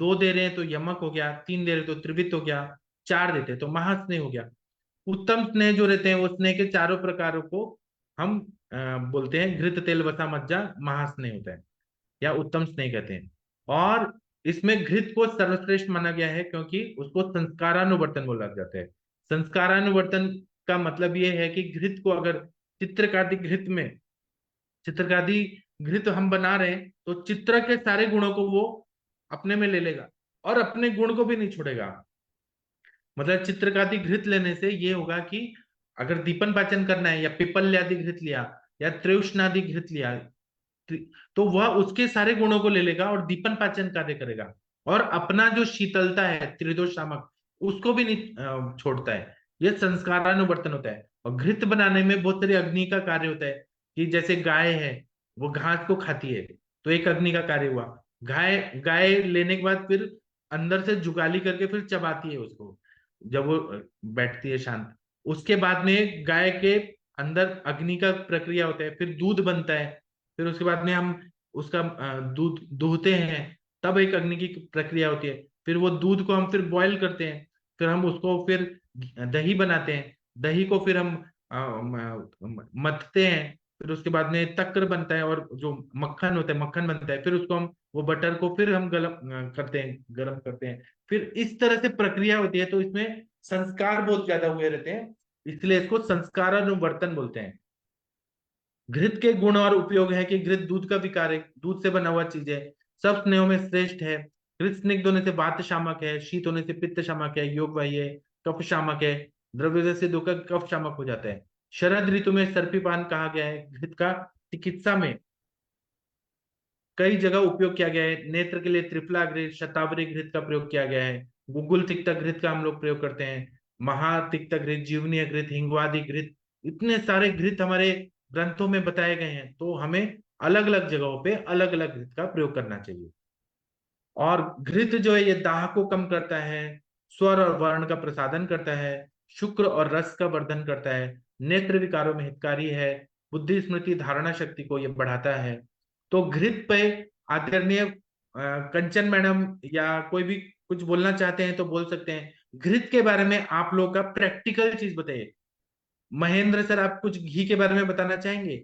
2 दे रहे हैं तो यमक हो गया, 3 दे रहे हैं तो त्रिवित हो गया, 4 देते हैं तो महास्नेह हो गया। उत्तम स्नेह जो रहते हैं वो स्नेह के चारों प्रकारों को हम बोलते हैं घृत तेल वसा मज्जा महास्नेह होता है या उत्तम स्नेह कहते हैं। और इसमें घृत को सर्वश्रेष्ठ माना गया है क्योंकि उसको संस्कारानुवर्तन बोला जाता है। संस्कारानुवर्तन का मतलब ये है कि घृत को अगर चित्रकादि घृत में चित्रकादि घृत हम बना रहे हैं तो चित्र के सारे गुणों को वो अपने में ले लेगा और अपने गुण को भी नहीं छोड़ेगा। मतलब चित्रकादि घृत लेने से ये होगा कि अगर दीपन पाचन करना है या पिपल्यादि घृत लिया या त्रिउष्णादि घृत लिया तो वह उसके सारे गुणों को ले लेगा और दीपन पाचन कार्य करेगा और अपना जो शीतलता है त्रिदोष शामक उसको भी नहीं छोड़ता है। यह संस्कारानुवर्तन होता है। और घृत बनाने में बहुत सारी अग्नि का कार्य होता है कि जैसे गाय है वो घास को खाती है तो एक अग्नि का कार्य हुआ। गाय गाय लेने के बाद फिर अंदर से जुगाली करके फिर चबाती है उसको जब वो बैठती है शांत। उसके बाद में गाय के अंदर अग्नि का प्रक्रिया होता है फिर दूध बनता है फिर उसके बाद में हम उसका दूध दूहते हैं तब एक अग्नि की प्रक्रिया होती है। फिर वो दूध को हम फिर बॉईल करते हैं फिर हम उसको फिर दही बनाते हैं दही को फिर हम मथते हैं फिर उसके बाद में तक्र बनता है और जो मक्खन होता है मक्खन बनता है फिर उसको हम वो बटर को फिर हम गर्म करते हैं फिर इस तरह से प्रक्रिया होती है। तो इसमें संस्कार बहुत ज्यादा हुए रहते हैं इसलिए इसको संस्कारानुवर्तन बोलते हैं। घृत के गुण और उपयोग है कि घृत दूध का विकार है दूध से बना हुआ चीज है सब स्नेहों में श्रेष्ठ है। घृत स्निग्ध होने से वात शामक है शीत होने से पित्त शामक है योगवाही है कफ शामक है द्रव्य से धोकर कफ शामक हो जाता है। शरद ऋतु में सर्पीपान कहा गया है। घृत का चिकित्सा में कई जगह उपयोग किया गया है। नेत्र के लिए त्रिफला घृत शतावरी घृत का प्रयोग किया गया है। गुग्गुल तिक्त घृत का हम लोग प्रयोग करते हैं। महातिक्त घृत जीवनीय घृत हिंगवादी घृत इतने सारे घृत हमारे ग्रंथों में बताए गए हैं तो हमें अलग अलग जगहों पे अलग अलग घृत का प्रयोग करना चाहिए। और घृत जो है ये दाह को कम करता है स्वर और वर्ण का प्रसादन करता है शुक्र और रस का वर्धन करता है नेत्र विकारों में हितकारी है बुद्धि स्मृति धारणा शक्ति को ये बढ़ाता है। तो घृत पे आदरणीय कंचन मैडम या कोई भी कुछ बोलना चाहते हैं तो बोल सकते हैं। घृत के बारे में आप लोग का प्रैक्टिकल चीज बताइए। महेंद्र सर आप कुछ घी के बारे में बताना चाहेंगे?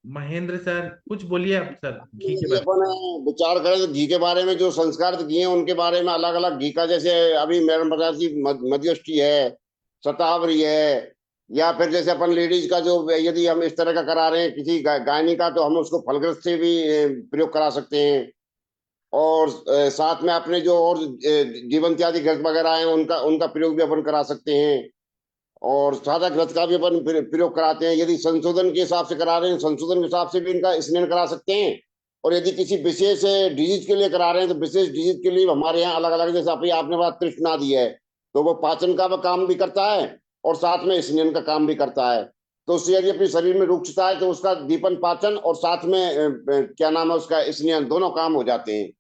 महेंद्र सर कुछ बोलिए आप सर घी के यदि बारे अपन विचार करें तो घी के बारे में जो संस्कार घी है उनके बारे में अलग अलग घी का जैसे अभी मैडम बता थी मध्यष्टि है शतावरी है या फिर जैसे अपन लेडीज का जो यदि हम इस तरह का करा रहे हैं किसी गायनी का तो हम उसको फलग्रस्त से भी प्रयोग करा सकते हैं। और साथ में अपने जो और जीवन इत्यादि ग्रंथ वगैरह हैं उनका उनका प्रयोग भी अपन करा सकते हैं। और सादा ग्रंथ का भी अपन प्रयोग कराते हैं। यदि संशोधन के हिसाब से करा रहे हैं संशोधन के हिसाब से भी इनका स्नान करा सकते हैं। और यदि किसी विशेष डिजीज के लिए करा रहे हैं तो विशेष डिजीज के लिए हमारे यहाँ अलग अलग जैसे अभी आपने बात तृष्णा दी है तो वो पाचन का काम भी करता है और साथ में स्नान का काम भी करता है। तो उससे यदि अपने शरीर में रुक्षता है तो उसका दीपन पाचन और साथ में क्या नाम है उसका स्नान दोनों काम हो जाते हैं।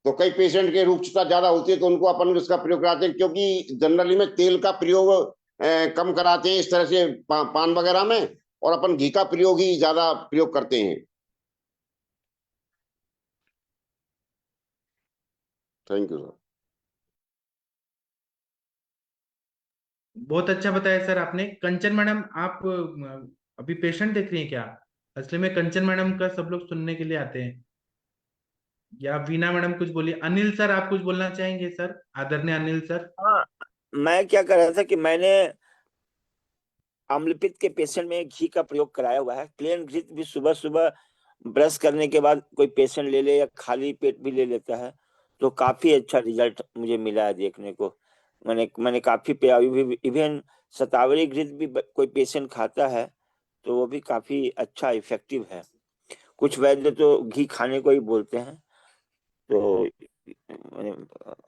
तो कई पेशेंट के रुक्षता ज्यादा होती है तो उनको अपन इसका प्रयोग कराते हैं क्योंकि जनरली में तेल का प्रयोग कम कराते हैं इस तरह से पान वगैरह में और अपन घी का प्रयोग ही ज्यादा प्रयोग करते हैं। Thank you sir. बहुत अच्छा बताया सर आपने। कंचन मैडम आप अभी पेशेंट देख रही हैं क्या? असली में कंचन मैडम का सब लोग सुनने के लिए आते हैं। या वीना मैडम कुछ बोलिए। अनिल सर आप कुछ बोलना चाहेंगे सर? आदरणीय अनिल सर। हाँ, मैं क्या कर रहा था कि मैंने अम्लपित्त के पेशेंट में घी का प्रयोग कराया हुआ है। प्लेन घी भी सुबह सुबह ब्रश करने के बाद कोई पेशेंट ले ले या खाली पेट भी ले लेता है तो काफी अच्छा रिजल्ट मुझे मिला है देखने को। मैंने काफी इवन शतावरी घृत भी कोई पेशेंट खाता है तो वो भी काफी अच्छा इफेक्टिव है। कुछ वैद्य तो घी खाने को ही बोलते हैं तो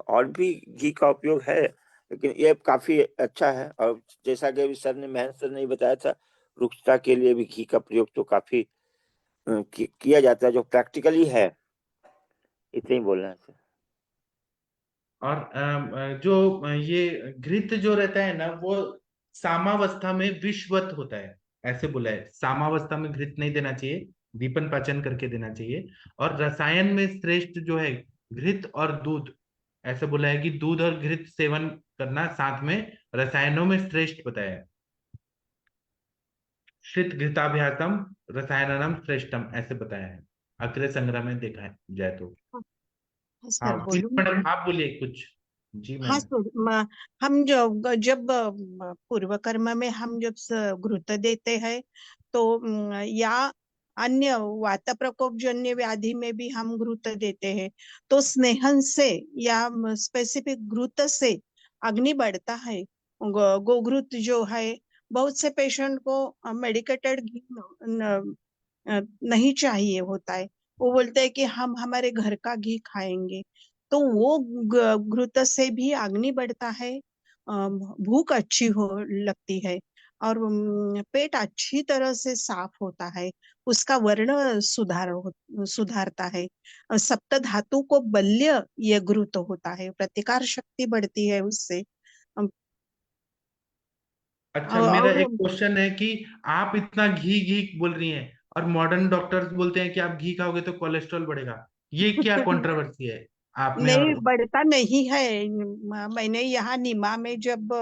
और भी घी का उपयोग है लेकिन ये काफी अच्छा है। और जैसा कि अभी सर ने महेंद्र सर ने बताया था रुक्षता के लिए भी घी का प्रयोग तो काफी किया जाता है जो प्रैक्टिकली है। इतना ही बोलना है सर। और जो ये घृत जो रहता है ना वो सामावस्था में विषवत होता है ऐसे बोला है। सामावस्था में घृत नहीं देना चाहिए दीपन पाचन करके देना चाहिए। और रसायन में श्रेष्ठ जो है घृत और दूध ऐसा बोला है कि दूध और घृत सेवन करना साथ में रसायनों में श्रेष्ठ बताया है। श्रित घृताभ्यासम रसायनम श्रेष्ठम ऐसे बताया है, अग्र संग्रह में देखा है जाए तो। हाँ हाँ सर जी बोलूं। मैडम, आप बोलिए कुछ। जी हाँ मैम। सर हम जब पूर्व कर्म में हम जब घृत देते हैं तो या अन्य वात प्रकोप जन्य व्याधि में भी हम घृत देते हैं, तो स्नेहन से या स्पेसिफिक घृत से अग्नि बढ़ता है। गोघृत जो है, बहुत से पेशेंट को मेडिकेटेड घी नहीं चाहिए होता है। वो बोलते हैं कि हम हमारे घर का घी खाएंगे, तो वो घृत से भी अग्नि बढ़ता है, भूख अच्छी हो लगती है, और पेट अच्छी तरह से साफ होता है, उसका वर्ण सुधारता है। सप्त धातु को बल्य ये घृत होता है, प्रतिकार शक्ति बढ़ती है उससे। अम, अच्छा, मेरा और एक क्वेश्चन है कि आप इतना घी घी बोल रही हैं और मॉडर्न डॉक्टर्स बोलते हैं कि आप घी खाओगे तो कोलेस्ट्रॉल बढ़ेगा, ये क्या कंट्रोवर्सी है आप में नहीं, और? बढ़ता नहीं है। मैंने यहाँ नीमा में जब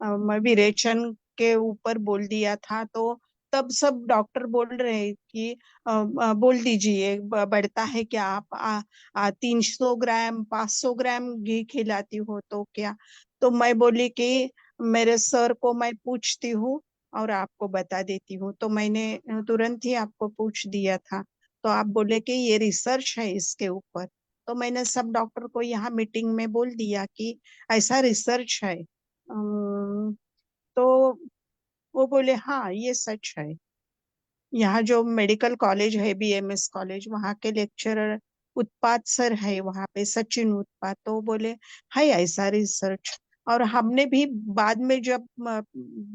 मैं विरेचन के ऊपर बोल दिया था, तो तब सब डॉक्टर बोल रहे हैं कि बोल दीजिए बढ़ता है क्या, आप 300 ग्राम 500 ग्राम घी खिलाती हो तो क्या। तो मैं बोली कि मेरे सर को मैं पूछती हूँ और आपको बता देती हूँ, तो मैंने तुरंत ही आपको पूछ दिया था। तो आप बोले कि ये रिसर्च है इसके ऊपर, तो मैंने सब डॉक्टर को यहाँ मीटिंग में बोल दिया कि ऐसा रिसर्च है। तो वो बोले हाँ ये सच है। यहाँ जो मेडिकल कॉलेज है, बीएमएस कॉलेज, वहाँ के लेक्चरर उत्पात सर है वहाँ पे, सचिन उत्पात, तो बोले है ऐसा रिसर्च। और हमने भी बाद में जब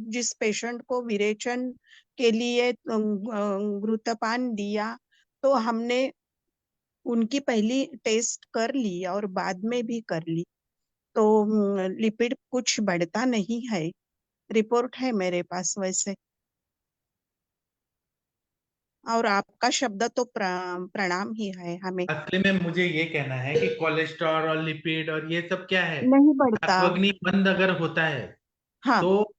जिस पेशेंट को विरेचन के लिए घृतपान दिया, तो हमने उनकी पहली टेस्ट कर ली और बाद में भी कर ली, तो लिपिड कुछ बढ़ता नहीं है। रिपोर्ट है मेरे पास वैसे। और आपका शब्द तो प्रणाम ही है हमें। असली में मुझे ये कहना है कि कोलेस्ट्रॉल और लिपिड और ये सब क्या है, नहीं बढ़ता। धात्वग्नि मंद अगर होता है हाँ तो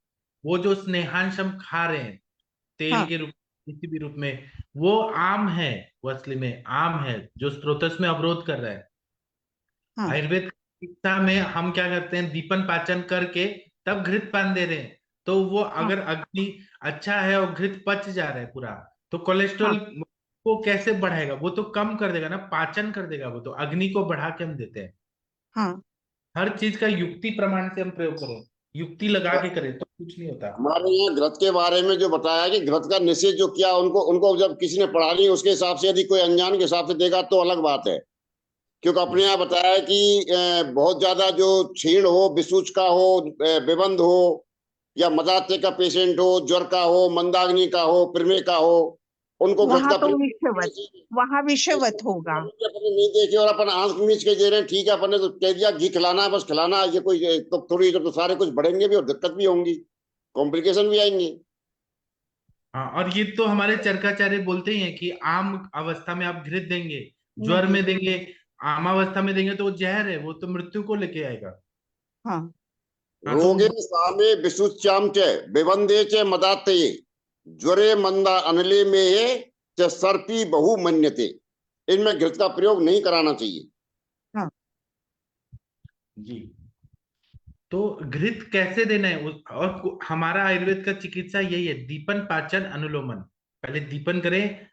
वो जो स्नेहांश हम खा रहे हैं तेल हाँ के रूप किसी भी रूप में, वो आम है, वो असली में आम है जो स्रोतस में अवरोध कर रहा है। हाँ आयुर्वेद चिकित्सा में हम क्या करते हैं, दीपन पाचन करके तब घृत पान दे रहे हैं, तो वो हाँ अगर अग्नि अच्छा है और घृत पच जा रहा है पूरा, तो हाँ कोलेस्ट्रॉल को कैसे बढ़ाएगा, वो तो कम कर देगा ना, पाचन कर देगा, वो तो अग्नि को बढ़ा के हम देते हैं। हाँ हर चीज का युक्ति प्रमाण से हम प्रयोग करें, युक्ति लगा के करें तो कुछ नहीं होता। हमारे यहाँ घृत के बारे में जो बताया कि घृत का निषेध जो किया, उनको उनको जब किसी ने पढ़ा ली उसके हिसाब से, यदि कोई अनजान के हिसाब से देगा तो अलग बात है। क्योंकि अपने यहाँ बताया है कि बहुत ज्यादा जो क्षीण हो, विसूच का हो, विबंध हो, या मदाते का पेशेंट हो, ज्वर का हो, मंदाग्नि का हो, प्रमेह का हो, उनको घृत वहाँ का तो प्रयोग करना विषवत, चाहिए। वहाँ विषवत होगा। अपने नहीं देखे और अपन आंख मीच के दे रहे हैं, ठीक है, अपन ने तो कह दिया घी खिलाना है, बस खिलाना है, ये कोई तो थोड़ी, तो सारे कुछ बढ़ेंगे भी और दिक्कत भी होंगी, कॉम्प्लिकेशन भी आएंगे। हाँ, और ये तो हमारे चरकाचार्य बोलते ही हैं कि आम अवस्था में आप घृत देंगे, ज्वर नहीं। में देंगे, आमावस्था में देंगे तो वो जहर है, वो तो मृत्यु को लेके आएगा। हाँ हाँ तो रोगे सामे विशुच्याम च विबंधे च मदाते ज्वरे मंदा अनले में च सर्पी बहु मन्यते, इनमें घृत का प्रयोग नहीं कराना चाहिए। हाँ जी, तो घृत कैसे देना है और हमारा आयुर्वेद का चिकित्सा यही है, दीपन पाचन अनुलोमन। पहले दीपन करें,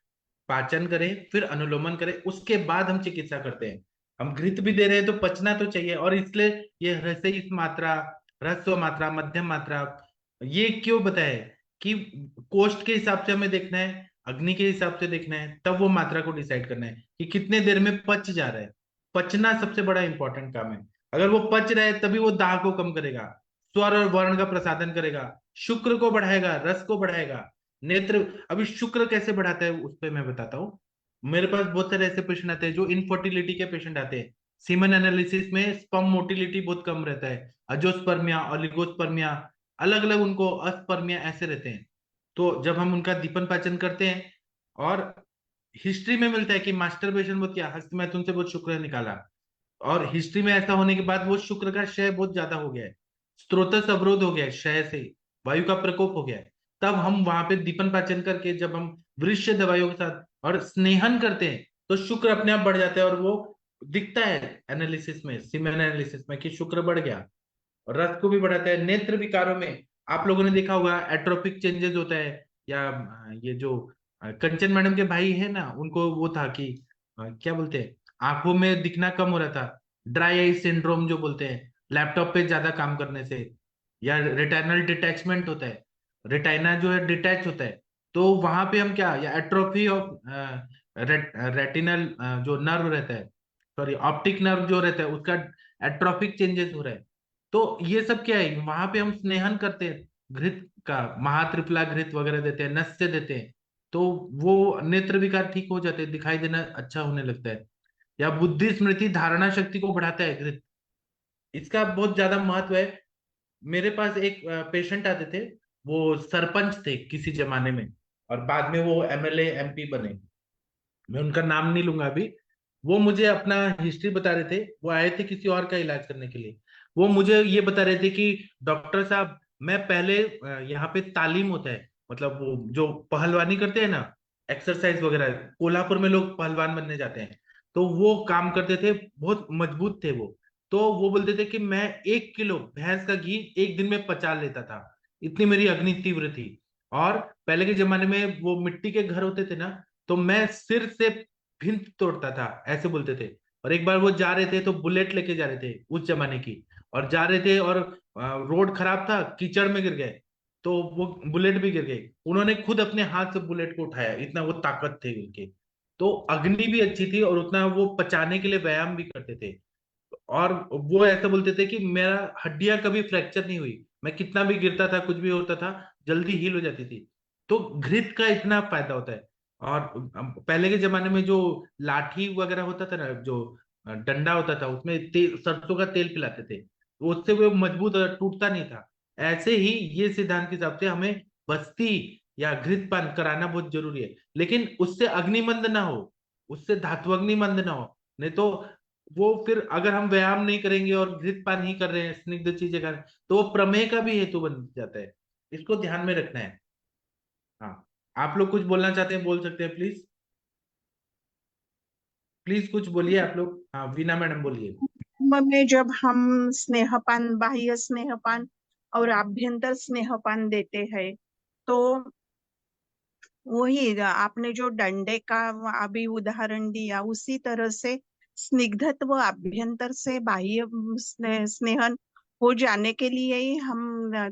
पाचन करें, फिर अनुलोमन करें, उसके बाद हम चिकित्सा करते हैं। हम घृत भी दे रहे हैं तो पचना तो चाहिए, और इसलिए ये रसई मात्रा, ह्रस्व मात्रा, मध्यम मात्रा, ये क्यों बताए कि कोष्ठ के हिसाब से हमें देखना है, अग्नि के हिसाब से देखना है, तब वो मात्रा को डिसाइड करना है कि कितने देर में पच जा रहा है। पचना सबसे बड़ा इंपॉर्टेंट काम है। अगर वो पच रहा है तभी वो दाह को कम करेगा, स्वर और वर्ण का प्रसादन करेगा, शुक्र को बढ़ाएगा, रस को बढ़ाएगा, नेत्र। अभी शुक्र कैसे बढ़ाता है उस पर मैं बताता हूँ। मेरे पास बहुत सारे ऐसे पेशेंट आते हैं जो इनफर्टिलिटी के पेशेंट आते हैं, सीमन एनालिसिस में स्पर्म मोटिलिटी बहुत कम रहता है, अजोस्पर्मिया, ओलिगोस्पर्मिया, अलग अलग उनको अस्पर्मिया ऐसे रहते हैं। तो जब हम उनका दीपन पाचन करते हैं और हिस्ट्री में मिलता है कि मास्टरबेशन बहुत किया, हस्तमैथुन से बहुत शुक्र निकाला, और हिस्ट्री में ऐसा होने के बाद वो शुक्र का क्षय बहुत ज्यादा हो गया है, स्त्रोतस अवरोध हो गया है, क्षय से वायु का प्रकोप हो गया है। तब हम वहां पे दीपन पाचन करके जब हम वृक्ष दवाइयों के साथ और स्नेहन करते हैं तो शुक्र अपने आप बढ़ जाता है, और वो दिखता है एनालिसिस में, सीमेन एनालिसिस में कि शुक्र बढ़ गया। और रक्त को भी बढ़ाता है। नेत्र विकारों में आप लोगों ने देखा होगा एट्रोपिक चेंजेस होता है, या ये जो कंचन मैडम के भाई है ना, उनको वो था कि क्या बोलते हैं, आंखों में दिखना कम हो रहा था, ड्राई आई सिंड्रोम जो बोलते हैं, लैपटॉप पे ज्यादा काम करने से। या रेटाइनल डिटैचमेंट होता है, रेटाइना जो है डिटैच होता है, तो वहां पे हम क्या, या एट्रोफी ऑफ रेटिनल जो नर्व रहता है, सॉरी ऑप्टिक नर्व जो रहता है उसका एट्रोफिक चेंजेस हो रहा है। तो ये सब क्या है, वहां पे हम स्नेहन करते हैं, घृत का महात्रिफला घृत वगैरह देते हैं, नस्य देते हैं, तो वो नेत्र विकार ठीक हो जाते हैं, दिखाई देना अच्छा होने लगता है। या बुद्धि स्मृति धारणा शक्ति को बढ़ाता है घृत, इसका बहुत ज्यादा महत्व है। मेरे पास एक पेशेंट आते थे, वो सरपंच थे किसी जमाने में, और बाद में वो एमएलए एमपी बने, मैं उनका नाम नहीं लूंगा अभी। वो मुझे अपना हिस्ट्री बता रहे थे, वो आए थे किसी और का इलाज करने के लिए। वो मुझे ये बता रहे थे कि डॉक्टर साहब, मैं पहले यहाँ पे तालीम होता है, मतलब वो जो पहलवानी करते हैं ना, एक्सरसाइज वगैरह, कोल्हापुर में लोग पहलवान बनने जाते हैं, तो वो काम करते थे, बहुत मजबूत थे वो। तो वो बोलते थे कि मैं 1 किलो भैंस का घी एक दिन में पचा लेता था, इतनी मेरी अग्नि तीव्र थी। और पहले के जमाने में वो मिट्टी के घर होते थे ना, तो मैं सिर से भिंत तोड़ता था, ऐसे बोलते थे। और एक बार वो जा रहे थे तो बुलेट लेके जा रहे थे उस जमाने की, और जा रहे थे और रोड खराब था, कीचड़ में गिर गए, तो वो बुलेट भी गिर गई। उन्होंने खुद अपने हाथ से बुलेट को उठाया, इतना वो ताकत थे उनके। तो अग्नि भी अच्छी थी, और उतना वो पचाने के लिए व्यायाम भी करते थे। और वो ऐसा बोलते थे कि मेरा हड्डियां कभी फ्रैक्चर नहीं हुई, मैं कितना भी गिरता था, कुछ भी होता था, जल्दी हील हो जाती थी। तो घृत का इतना फायदा होता है। और पहले के जमाने में जो लाठी वगैरह होता था ना, जो डंडा होता था, उसमें तेल, सरसों का तेल पिलाते थे, तो उससे वो मजबूत और टूटता नहीं था। ऐसे ही ये सिद्धांत के हिसाब से हमें बस्ती या घृत पान कराना बहुत जरूरी है, लेकिन उससे अग्निमंद ना हो, उससे धात्वग्निमंद ना हो। नहीं तो वो फिर अगर हम व्यायाम नहीं करेंगे और घृत पान ही कर रहे हैं, स्निग्ध चीजें खा रहे हैं, तो वो प्रमेह का भी हेतु बन जाता है। इसको ध्यान में रखना है। हाँ, आप लोग कुछ बोलना चाहते हैं, बोल सकते हैं प्लीज। प्लीज कुछ बोलिए आप लोग। हाँ, वीना मैडम बोलिए। में जब हम स्नेहपान, बाह्य स्नेहपान और आभ्यंतर स्नेहपान देते हैं, तो वही आपने जो डंडे का अभी उदाहरण दिया, उसी तरह से स्निग्धत्व आभ्यंतर से बाह्य स्नेहन हो जाने के लिए ही हम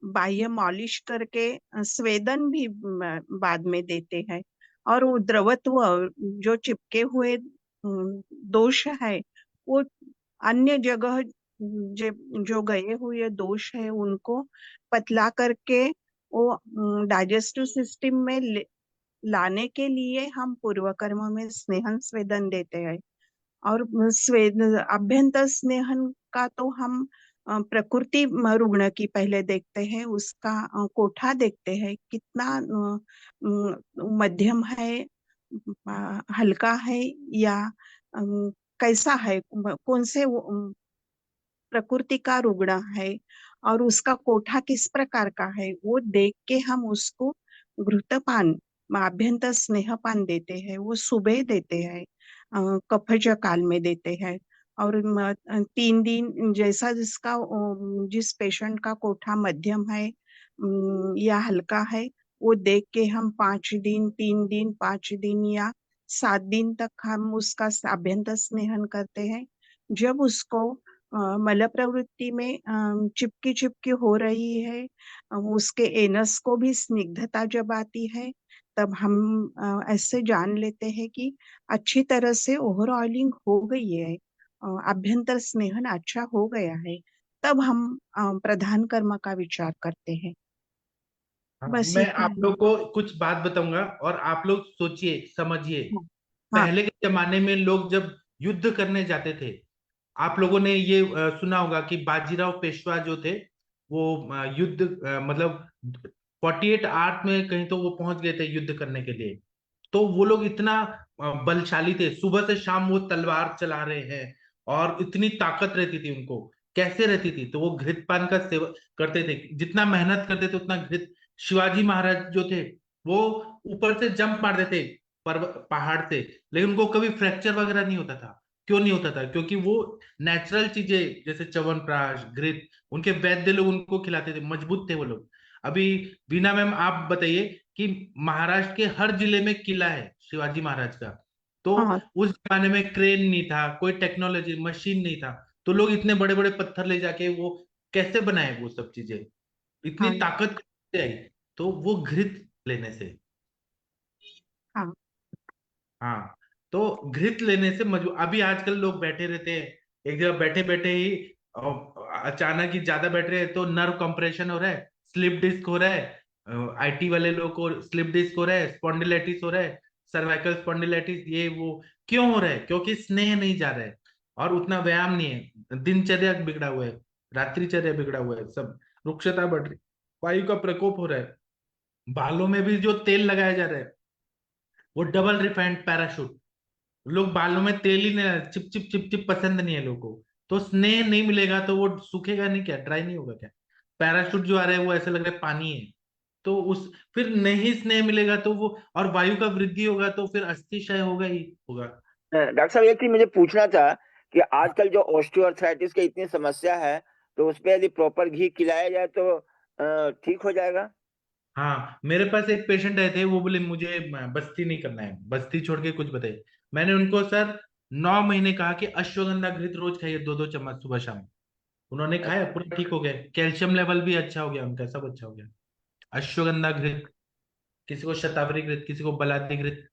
बाह्य मॉलिश करके स्वेदन भी बाद में देते हैं। और वो द्रवत्व जो चिपके हुए दोष है, वो अन्य जगह जो गए हुए दोष है उनको पतला करके वो डाइजेस्टिव सिस्टम में लाने के लिए हम पूर्व कर्म में स्नेहन स्वेदन देते हैं। और स्वेद अभ्यंतर स्नेहन का तो हम प्रकृति रुग्ण की पहले देखते हैं, उसका कोठा देखते हैं कितना मध्यम है, हल्का है, या कैसा है, कौन से प्रकृति का रुग्ण है, और उसका कोठा किस प्रकार का है, वो देख के हम उसको घृतपान, आभ्यंतर स्नेहपान देते हैं। वो सुबह देते हैं, कफज काल में देते हैं। और 3 दिन जैसा जिसका जिस पेशेंट का कोठा मध्यम है या हल्का है, वो देख के हम 5 दिन, 3 दिन, 5 दिन या 7 दिन तक हम उसका आभ्यंतर स्नेहन करते हैं। जब उसको मल प्रवृत्ति में चिपकी चिपकी हो रही है, उसके एनस को भी स्निग्धता जब आती है, तब हम ऐसे जान लेते हैं कि अच्छी तरह से ओवर ऑयलिंग हो गई है, आभ्यंतर स्नेहन अच्छा हो गया है। तब हम प्रधान कर्म का विचार करते हैं। हाँ, बस मैं इतना आप ही। लोग को कुछ बात बताऊंगा और आप लोग सोचिए समझिए। हाँ हाँ पहले के जमाने में लोग जब युद्ध करने जाते थे, आप लोगों ने ये सुना होगा कि बाजीराव पेशवा जो थे, वो युद्ध मतलब 48 में कहीं तो वो पहुंच गए थे युद्ध करने के लिए। तो वो लोग इतना बलशाली थे, सुबह से शाम वो तलवार चला रहे हैं, और इतनी ताकत रहती थी उनको, कैसे रहती थी? तो वो घृतपान का सेवन करते थे, जितना मेहनत करते थे उतना घृत। शिवाजी महाराज जो थे वो ऊपर से जंप मार देते पहाड़ से, लेकिन उनको कभी फ्रैक्चर वगैरह नहीं होता था। क्यों नहीं होता था? क्योंकि वो नेचुरल चीजें जैसे च्यवनप्राश, घृत, उनके वैद्य लोग उनको खिलाते थे, मजबूत थे वो लोग। अभी बीना मैम आप बताइए कि महाराष्ट्र के हर जिले में किला है शिवाजी महाराज का। तो हाँ उस जमाने में क्रेन नहीं था, कोई टेक्नोलॉजी मशीन नहीं था, तो लोग इतने बड़े बड़े पत्थर ले जाके वो कैसे बनाए वो सब चीजें? इतनी हाँ ताकत कैसे आई? तो वो घृत लेने से। हाँ हाँ, तो घृत लेने से मजबूत। अभी आजकल लोग बैठे रहते हैं एक जगह, बैठे बैठे ही अचानक ही ज्यादा बैठ रहे हैं तो नर्व कंप्रेशन हो रहा है, स्लिप डिस्क हो रहा है, आईटी वाले लोग को स्लिप डिस्क हो रहा है, स्पॉन्डिलाइटिस हो रहा है, सर्वाइकल स्पॉन्डिलाइटिस, ये वो क्यों हो रहा है? क्योंकि स्नेह नहीं जा रहा है और उतना व्यायाम नहीं है, दिनचर्या बिगड़ा हुआ है, रात्रिचर्या बिगड़ा हुआ है, सब रुक्षता बढ़ रही, वायु का प्रकोप हो रहा है, बालों में भी जो तेल लगाया जा रहा है वो डबल रिफाइंड पैराशूट। लोग बालों में तेल ही नहीं, चिप चिप चिप चिप पसंद नहीं है लोगों को। तो स्नेह नहीं मिलेगा तो वो सूखेगा नहीं क्या? ड्राई नहीं होगा क्या? पैराशूट जो आ रहा है वो ऐसा लग रहा है पानी है। तो उस फिर नहीं स्नेह मिलेगा तो वो, और वायु का वृद्धि होगा तो फिर अस्थि क्षय होगा ही होगा। डॉक्टर साहब एक चीज मुझे पूछना था कि आजकल जो ऑस्टियोआर्थराइटिस की इतनी समस्या है, तो उस पे यदि प्रॉपर घी खिलाया जाए तो ठीक हो जाएगा? हाँ, मेरे पास एक पेशेंट आए थे, वो बोले मुझे बस्ती नहीं करना है, बस्ती छोड़ के कुछ बताइए। मैंने उनको सर 9 महीने कहा कि अश्वगंधा घृत रोज खाइए, 2-2 चम्मच सुबह शाम। उन्होंने खाया, पूरा ठीक हो गया, कैल्शियम लेवल भी अच्छा हो गया उनका, सब अच्छा हो गया। अश्वगंधा घृत, किसी को शतावरी घृत, किसी को बलाती घृत,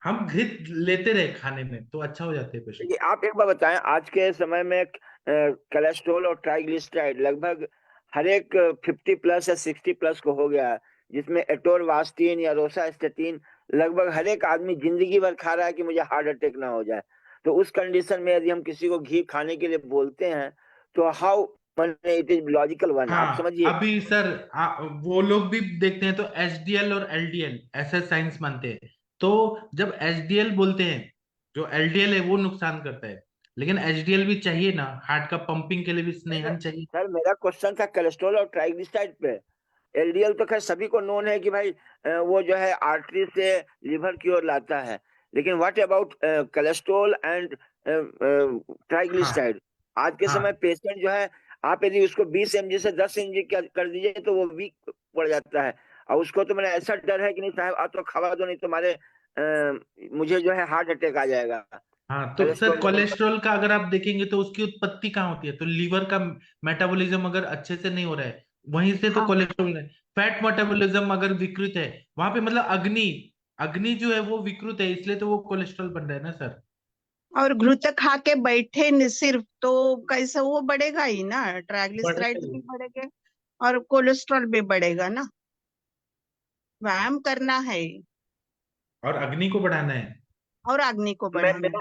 हम घृत लेते रहे खाने में तो अच्छा हो जाते हैं पेशेंट। देखिए आप एक बार बताएं, आज के समय में कोलेस्ट्रॉल और ट्राइग्लिसराइड लगभग हर एक 50+ या 60+ को हो गया है, जिसमें एटोरवास्टिन या रोसास्टेटिन लगभग हर एक आदमी जिंदगी भर खा रहा है कि मुझे हार्ट अटैक ना हो जाए। तो उस कंडीशन में यदि हम किसी को घी खाने के लिए बोलते हैं तो हाउ मैंने इट इज लॉजिकल वन, आप हाँ, समझिए। अभी सर वो लोग भी देखते हैं तो एचडीएल और एलडीएल ऐसा साइंस मानते हैं। तो जब एचडीएल बोलते हैं, जो एलडीएल है वो नुकसान करता है, लेकिन एचडीएल भी चाहिए ना, हार्ट का पंपिंग के लिए भी स्नेहन चाहिए। सर मेरा क्वेश्चन था कोलेस्ट्रॉल और ट्राइग्लिसराइड पे। एलडीएल तो खैर सभी को नोन है कि भाई वो जो है आर्टरी से लिवर की ओर लाता है, लेकिन व्हाट अबाउट कोलेस्ट्रॉल एंड हाँ ट्राइग्लिसराइड? आज के समय हाँ पेशेंट जो है, आप यदि उसको 20 mg से 10 mg कर दीजिए तो वो वीक पड़ जाता है, और उसको तो मेरा ऐसा डर है कि नहीं साहब आप तो खवा दो, नहीं तो हमारे मुझे जो है हार्ट अटैक आ जाएगा। हाँ, तो सर कोलेस्ट्रॉल लेवल कोलेस्ट्रॉल का अगर आप देखेंगे तो उसकी उत्पत्ति कहाँ होती है? तो लीवर का मेटाबॉलिज्म अगर अच्छे से नहीं हो रहा है, वहीं से तो हाँ कोलेस्ट्रॉल है। फैट मेटाबॉलिज्म अगर विकृत है, वहां पे मतलब अग्नि, अग्नि जो है वो विकृत है, इसलिए तो वो कोलेस्ट्रॉल बन रहा है ना सर। और घृत खा के बैठे न सिर्फ तो कैसे वो बढ़ेगा ही ना, बढ़ ट्राइग्लिसराइड रही भी है। बढ़ेगा और कोलेस्ट्रॉल भी बढ़ेगा ना। व्यायाम करना है और अग्नि को बढ़ाना है। और अग्नि को मैं बढ़ाना है। मेरा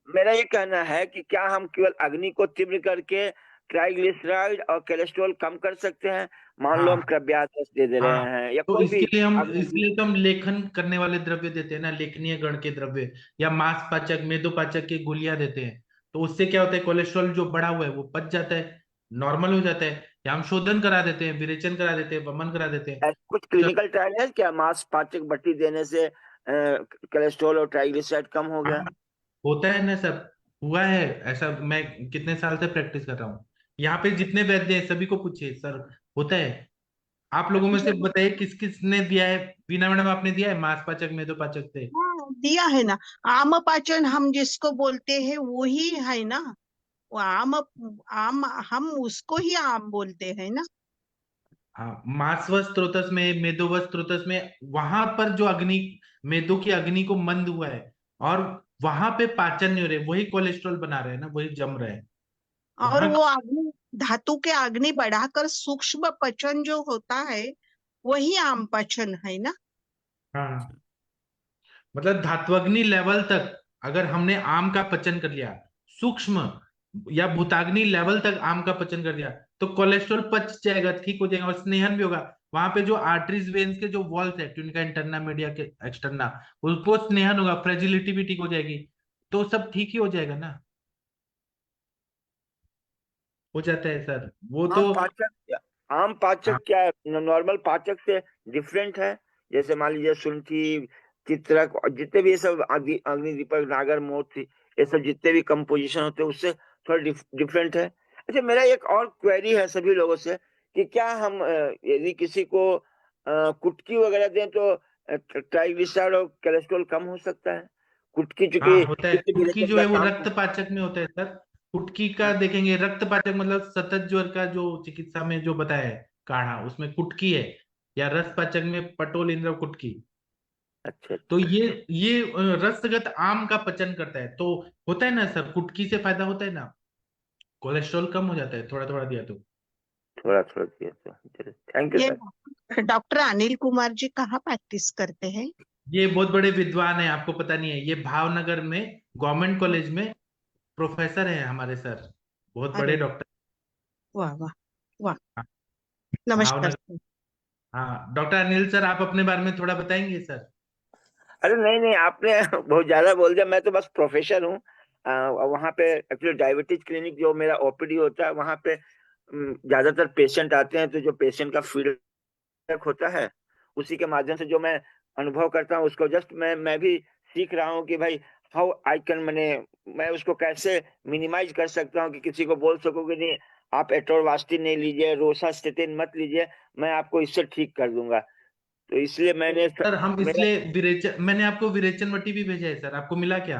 मेरा ये कहना है कि क्या हम केवल अग्नि को तीव्र करके ट्राइग्लिसराइड और कोलेस्ट्रॉल कम कर सकते हैं? मान लो हम हाँ कृपयास दे दे रहे हाँ, हैं या तो कोई भी, इसके लिए हम, अग्नि। लेखन करने वाले द्रव्य देते हैं ना, लेखनीय गण के द्रव्य, या मांस पाचक मेदोपाचक की गोलियां देते हैं। तो उससे क्या होता है, कोलेस्ट्रॉल जो बढ़ा हुआ है वो पच जाता है, नॉर्मल हो जाता है। या हम शोधन करा देते हैं, विरेचन करा देते हैं, वमन करा देते हैं। ऐसा कुछ क्लिनिकल ट्रायल है क्या, मांस पाचक बट्टी देने से कोलेस्ट्रॉल और ट्राइग्लिसराइड कम हो हाँ, गया? होता है ना सब, हुआ है ऐसा। मैं कितने साल से प्रैक्टिस कर रहा हूँ, यहाँ पे जितने वैद्य हैं सभी को पूछिए सर, होता है। आप लोगों में से बताइए किस किस ने दिया है? बीना मैडम आपने दिया है मांस पाचक मेदोपाचक से? हाँ दिया है ना। आम पाचन हम जिसको बोलते हैं वही है ना, वो आम, आम हम उसको ही आम बोलते हैं ना। हाँ, मासव स्त्रोतस में, मेदोव स्त्रोतस में, वहां पर जो अग्नि, मेदो की अग्नि को मंद हुआ है और वहां पे पाचन नहीं हो रहे, वही कोलेस्ट्रॉल बना रहे हैं ना, वही जम रहे हैं और वहां। वो अग्नि, धातु के अग्नि बढ़ाकर सूक्ष्म पचन जो होता है वही आम पचन है ना। हाँ, मतलब धात्वग्नि लेवल तक अगर हमने आम का पचन कर लिया, सूक्ष्म या भूताग्नि लेवल तक आम का पचन कर दिया, तो कोलेस्ट्रॉल पच जाएगा, ठीक हो जाएगा, और स्नेहन भी होगा। वहां पे जो आर्टरीज वेन्स के जो वॉल्स है, ट्यूनिका इंटरना मीडिया के एक्सटर्ना, उसको स्नेहन होगा, फ्रेजिलिटी भी ठीक हो जाएगी, तो सब ठीक ही हो जाएगा ना। हो जाता है सर, वो आम तो। पाचक, आम पाचक हाँ क्या है, नॉर्मल पाचक से डिफरेंट है? जैसे मान लीजिए शुंठी, चित्रक और जितने भी ये सब अग्नि दीपक, नागर मोथ, ये सब जितने भी कंपोजिशन होते हैं उससे थोड़ा डिफरेंट है। अच्छा, मेरा एक और क्वेरी है सभी लोगों से कि क्या हम यदि किसी को कुटकी वगैरह दें तो ट्राइग्लिसराइड और कोलेस्ट्रॉल कम हो सकता है? कुटकी चूंकि हाँ, होता है। पित्त कुटकी विरेचन जो का है वो काम रक्त करता पाचक में होता है सर। कुटकी का है। देखेंगे, रक्त पाचक मतलब सतत ज्वर का जो चिकित्सा में जो बताया है काढ़ा, उसमें कुटकी है। या रस पाचक में पटोल, इंद्र, कुटकी। अच्छा तो अच्छा। ये रसगत आम का पचन करता है, तो होता है ना सर, कुटकी से फायदा होता है ना, कोलेस्ट्रॉल कम हो जाता है थोड़ा थोड़ा दिया तो। थोड़ा थोड़ा किया तो चलो, थैंक यू ये सर। डॉक्टर अनिल कुमार जी कहाँ प्रैक्टिस करते हैं? ये बहुत बड़े विद्वान है, आपको पता नहीं है, ये भावनगर में गवर्नमेंट कॉलेज में प्रोफेसर है हमारे सर, बहुत अरे बड़े डॉक्टर। वाह वाह वाह। हाँ, नमस्कार भावनगर। सर। हाँ डॉक्टर अनिल सर, आप अपने बारे में थोड़ा बताएंगे सर? अरे नहीं नहीं, आपने बहुत ज्यादा बोल दिया, मैं तो बस प्रोफेसर हूँ। वहाँ पे एक्चुअली डायबिटीज क्लिनिक जो मेरा ओपीडी होता है वहाँ पे ज्यादातर पेशेंट आते हैं, तो जो पेशेंट का फीडबैक होता है उसी के माध्यम से जो मैं अनुभव करता हूँ उसको जस्ट मैं भी सीख रहा हूँ कि भाई हाउ आई कैन, मैं उसको कैसे मिनिमाइज कर सकता हूँ कि किसी को बोल सकूँ कि नहीं आप एटोरवास्टिन नहीं लीजिए, रोसास्टेटिन मत लीजिए, मैं आपको इससे ठीक कर दूंगा। तो इसलिए सर हम मेरा इसलिए विरेचन, मैंने आपको विरेचन वटी भी भेजा है सर, आपको मिला क्या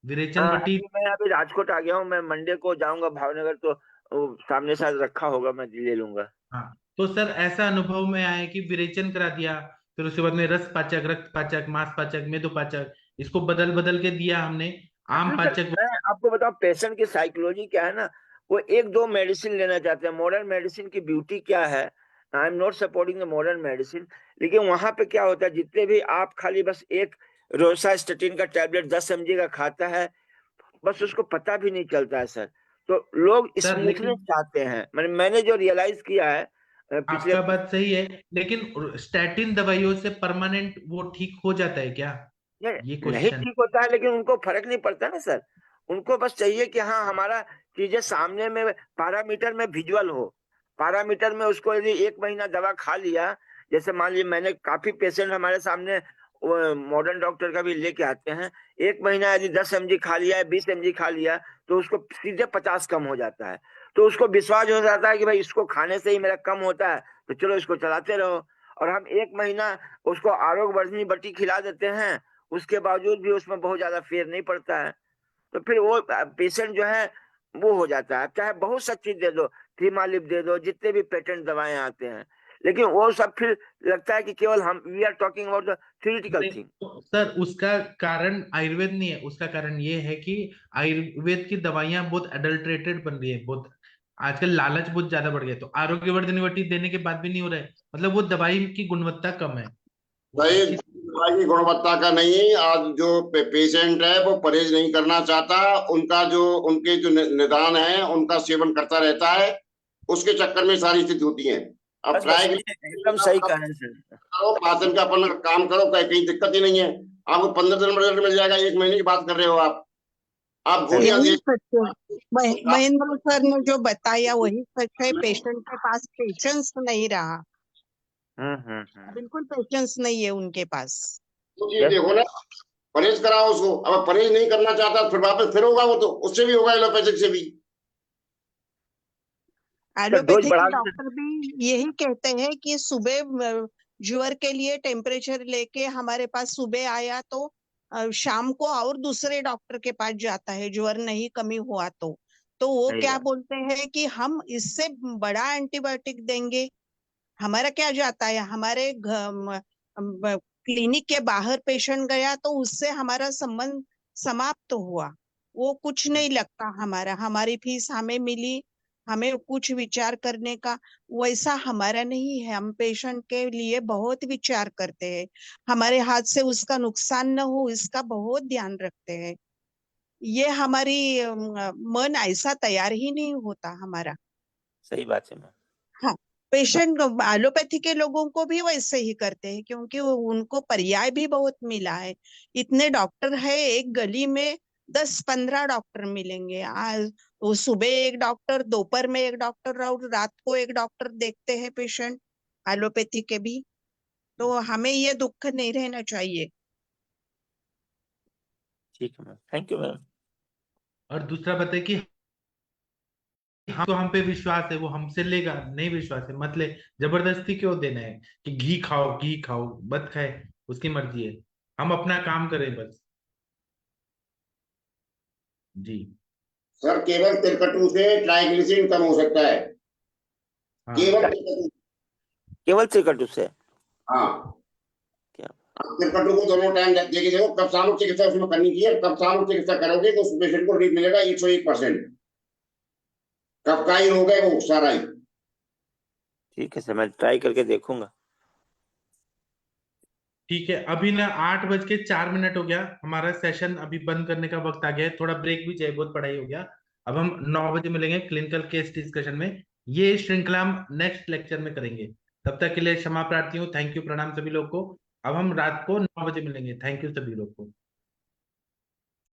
विरेचन हाँ, वटी? अभी मैं अभी राजकोट आ गया हूँ, मैं मंडे को जाऊंगा भावनगर, तो वो सामने साथ रखा होगा, मैं ले लूंगा। हाँ, तो सर ऐसा अनुभव में आया कि विरेचन करा दिया, फिर उसके बाद में रस पाचक, रक्त पाचक, मांस पाचक, मेदो पाचक, इसको बदल बदल के दिया हमने। आम एक्चुअली सर पाचक। मैं आपको बताऊं पेशेंट की साइकोलॉजी क्या है ना, वो एक दो मेडिसिन लेना चाहते हैं। मॉडर्न मेडिसिन की ब्यूटी क्या है, I am not supporting the modern medicine, लेकिन वहां पे क्या होता है जितने भी आप खाली बस एक रोसास्टेटिन का टैबलेट 10 mg का खाता है, बस उसको पता भी नहीं चलता है सर। तो लोग सर स्मूथनेस लेकिन चाहते हैं, मैंने जो रियलाइज किया है पिछले आपका बात सही है, लेकिन स्टैटिन दवाइयों से परमानेंट वो ठीक हो जाता है क्या, ये नहीं क्वेश्चन। ठीक होता है, लेकिन उनको फर्क नहीं पड़ता ना सर। उनको बस चाहिए कि हाँ हमारा चीजें सामने में पैरामीटर में विजुअल हो। पैरामीटर में उसको यदि 1 महीना दवा खा लिया, जैसे मान लीजिए मैंने काफी पेशेंट हमारे सामने मॉडर्न डॉक्टर का भी लेके आते हैं, 1 महीना यदि 10 mg खा लिया है, 20 mg खा लिया, तो उसको सीधे 50 कम हो जाता है। तो उसको विश्वास हो जाता है कि भाई इसको खाने से ही मेरा कम होता है, तो चलो इसको चलाते रहो। और हम 1 महीना उसको आरोग्य वर्धिनी बटी खिला देते हैं, उसके बावजूद भी उसमें बहुत ज्यादा फेर नहीं पड़ता है। तो फिर वो पेशेंट जो है वो हो जाता है, चाहे बहुत सा चीज दे दो, थीमालिप दे दो, जितने भी पेटेंट दवाएं आते हैं, लेकिन वो सब फिर लगता है कि केवल हम we are talking about the theoretical नहीं, थिंग। तो सर उसका कारण आयुर्वेद नहीं है, उसका कारण ये है कि आयुर्वेद की दवाइयां बहुत अडल्ट्रेटेड बन रही है, बहुत आजकल लालच बहुत ज्यादा बढ़ गया, तो आरोग्यवर्धक वटी देने के बाद भी नहीं हो रहा है, मतलब वो दवाई की गुणवत्ता कम है, वो भाई अच्छी। दवाई की गुणवत्ता का नहीं, आज जो पेशेंट है वो परहेज नहीं करना चाहता, उनका जो उनके जो निदान है उनका सेवन करता रहता है, उसके चक्कर में सारी स्थिति होती है। अब बस बस ट्राई ये एकदम सही कहा है सर। करो, पाचन का अपन काम करो, कहीं दिक्कत ही नहीं है। आपको 15 दिन में रिजल्ट मिल जाएगा, 1 महीने की बात कर रहे हो आप सही गोलियां यही दे। सच है। महेंद्र सर ने जो बताया वही सच है, पेशेंट के पास पेशेंस नहीं रहा, बिल्कुल पेशेंस नहीं है उनके पास। तो ये देखो ना, परहेज कराओ उसको, अब परहेज नहीं करना चाहता फिर वापस फिर होगा, वो तो उससे भी होगा, एलोपैथिक से भी। सर डोज एलोपैथी बढ़ा के दो। डॉक्टर भी यही कहते हैं कि सुबह ज्वर के लिए टेम्परेचर लेके हमारे पास सुबह आया तो शाम को और दूसरे डॉक्टर के पास जाता है ज्वर नहीं कमी हुआ तो वो सही क्या बात। बोलते हैं कि हम इससे बड़ा एंटीबायोटिक देंगे, हमारा क्या जाता है। हमारे क्लिनिक के बाहर पेशेंट गया तो उससे हमारा संबंध समाप्त हुआ, वो कुछ नहीं लगता हमारा, हमारी फीस हमें मिली, हमें कुछ विचार करने का वैसा हमारा नहीं है। हम पेशेंट के लिए बहुत विचार करते हैं, हमारे हाथ से उसका नुकसान न हो इसका बहुत ध्यान रखते हैं। ये हमारी मन ऐसा तैयार ही नहीं होता हमारा। सही बात है मैम। हाँ, पेशेंट एलोपैथी के लोगों को भी वैसे ही करते हैं क्योंकि उनको पर्याय भी बहुत मिला है। इतने डॉक्टर है एक गली में, 10-15 डॉक्टर मिलेंगे। आज वो सुबह एक डॉक्टर, दोपहर में एक डॉक्टर और रात को एक डॉक्टर देखते हैं पेशेंट एलोपैथी के भी। तो हमें ये दुख नहीं रहना चाहिए। ठीक है मैम, थैंक यू मैम। और दूसरा बताए कि हम तो हम पे विश्वास है, वो हमसे लेगा, नहीं विश्वास है मत ले। जबरदस्ती क्यों देना है कि घी खाओ मत खाए, उसकी मर्जी है, हम अपना काम करें बस। जी सर केवल तिलकट्टू से ट्राइग्लिसरीन कम हो सकता है, हाँ केवल तिलकट्टू। केवल तिलकट्टू से? हाँ, क्या? आप तिलकट्टू को दोनों टाइम देखिए, देखो कब सामूहिक चिकित्सा उसमें करनी चाहिए, कब सामूहिक चिकित्सा करोगे तो उस पेशेंट को ठीक मिलेगा 101%। कब का ही रोग है वो सारा ही। ठीक है सर, मैं ट्राई करके देखूंगा। ठीक है। अभी ना 8:04 हो गया, हमारा सेशन अभी बंद करने का वक्त आ गया है, थोड़ा ब्रेक भी चाहिए, बहुत पढ़ाई हो गया। अब हम 9 बजे मिलेंगे क्लिनिकल केस डिस्कशन में। ये श्रृंखला हम नेक्स्ट लेक्चर में करेंगे। तब तक के लिए क्षमा प्रार्थी हूँ। थैंक यू, प्रणाम सभी लोग को। अब हम रात को 9 बजे मिलेंगे। थैंक यू सभी लोग को।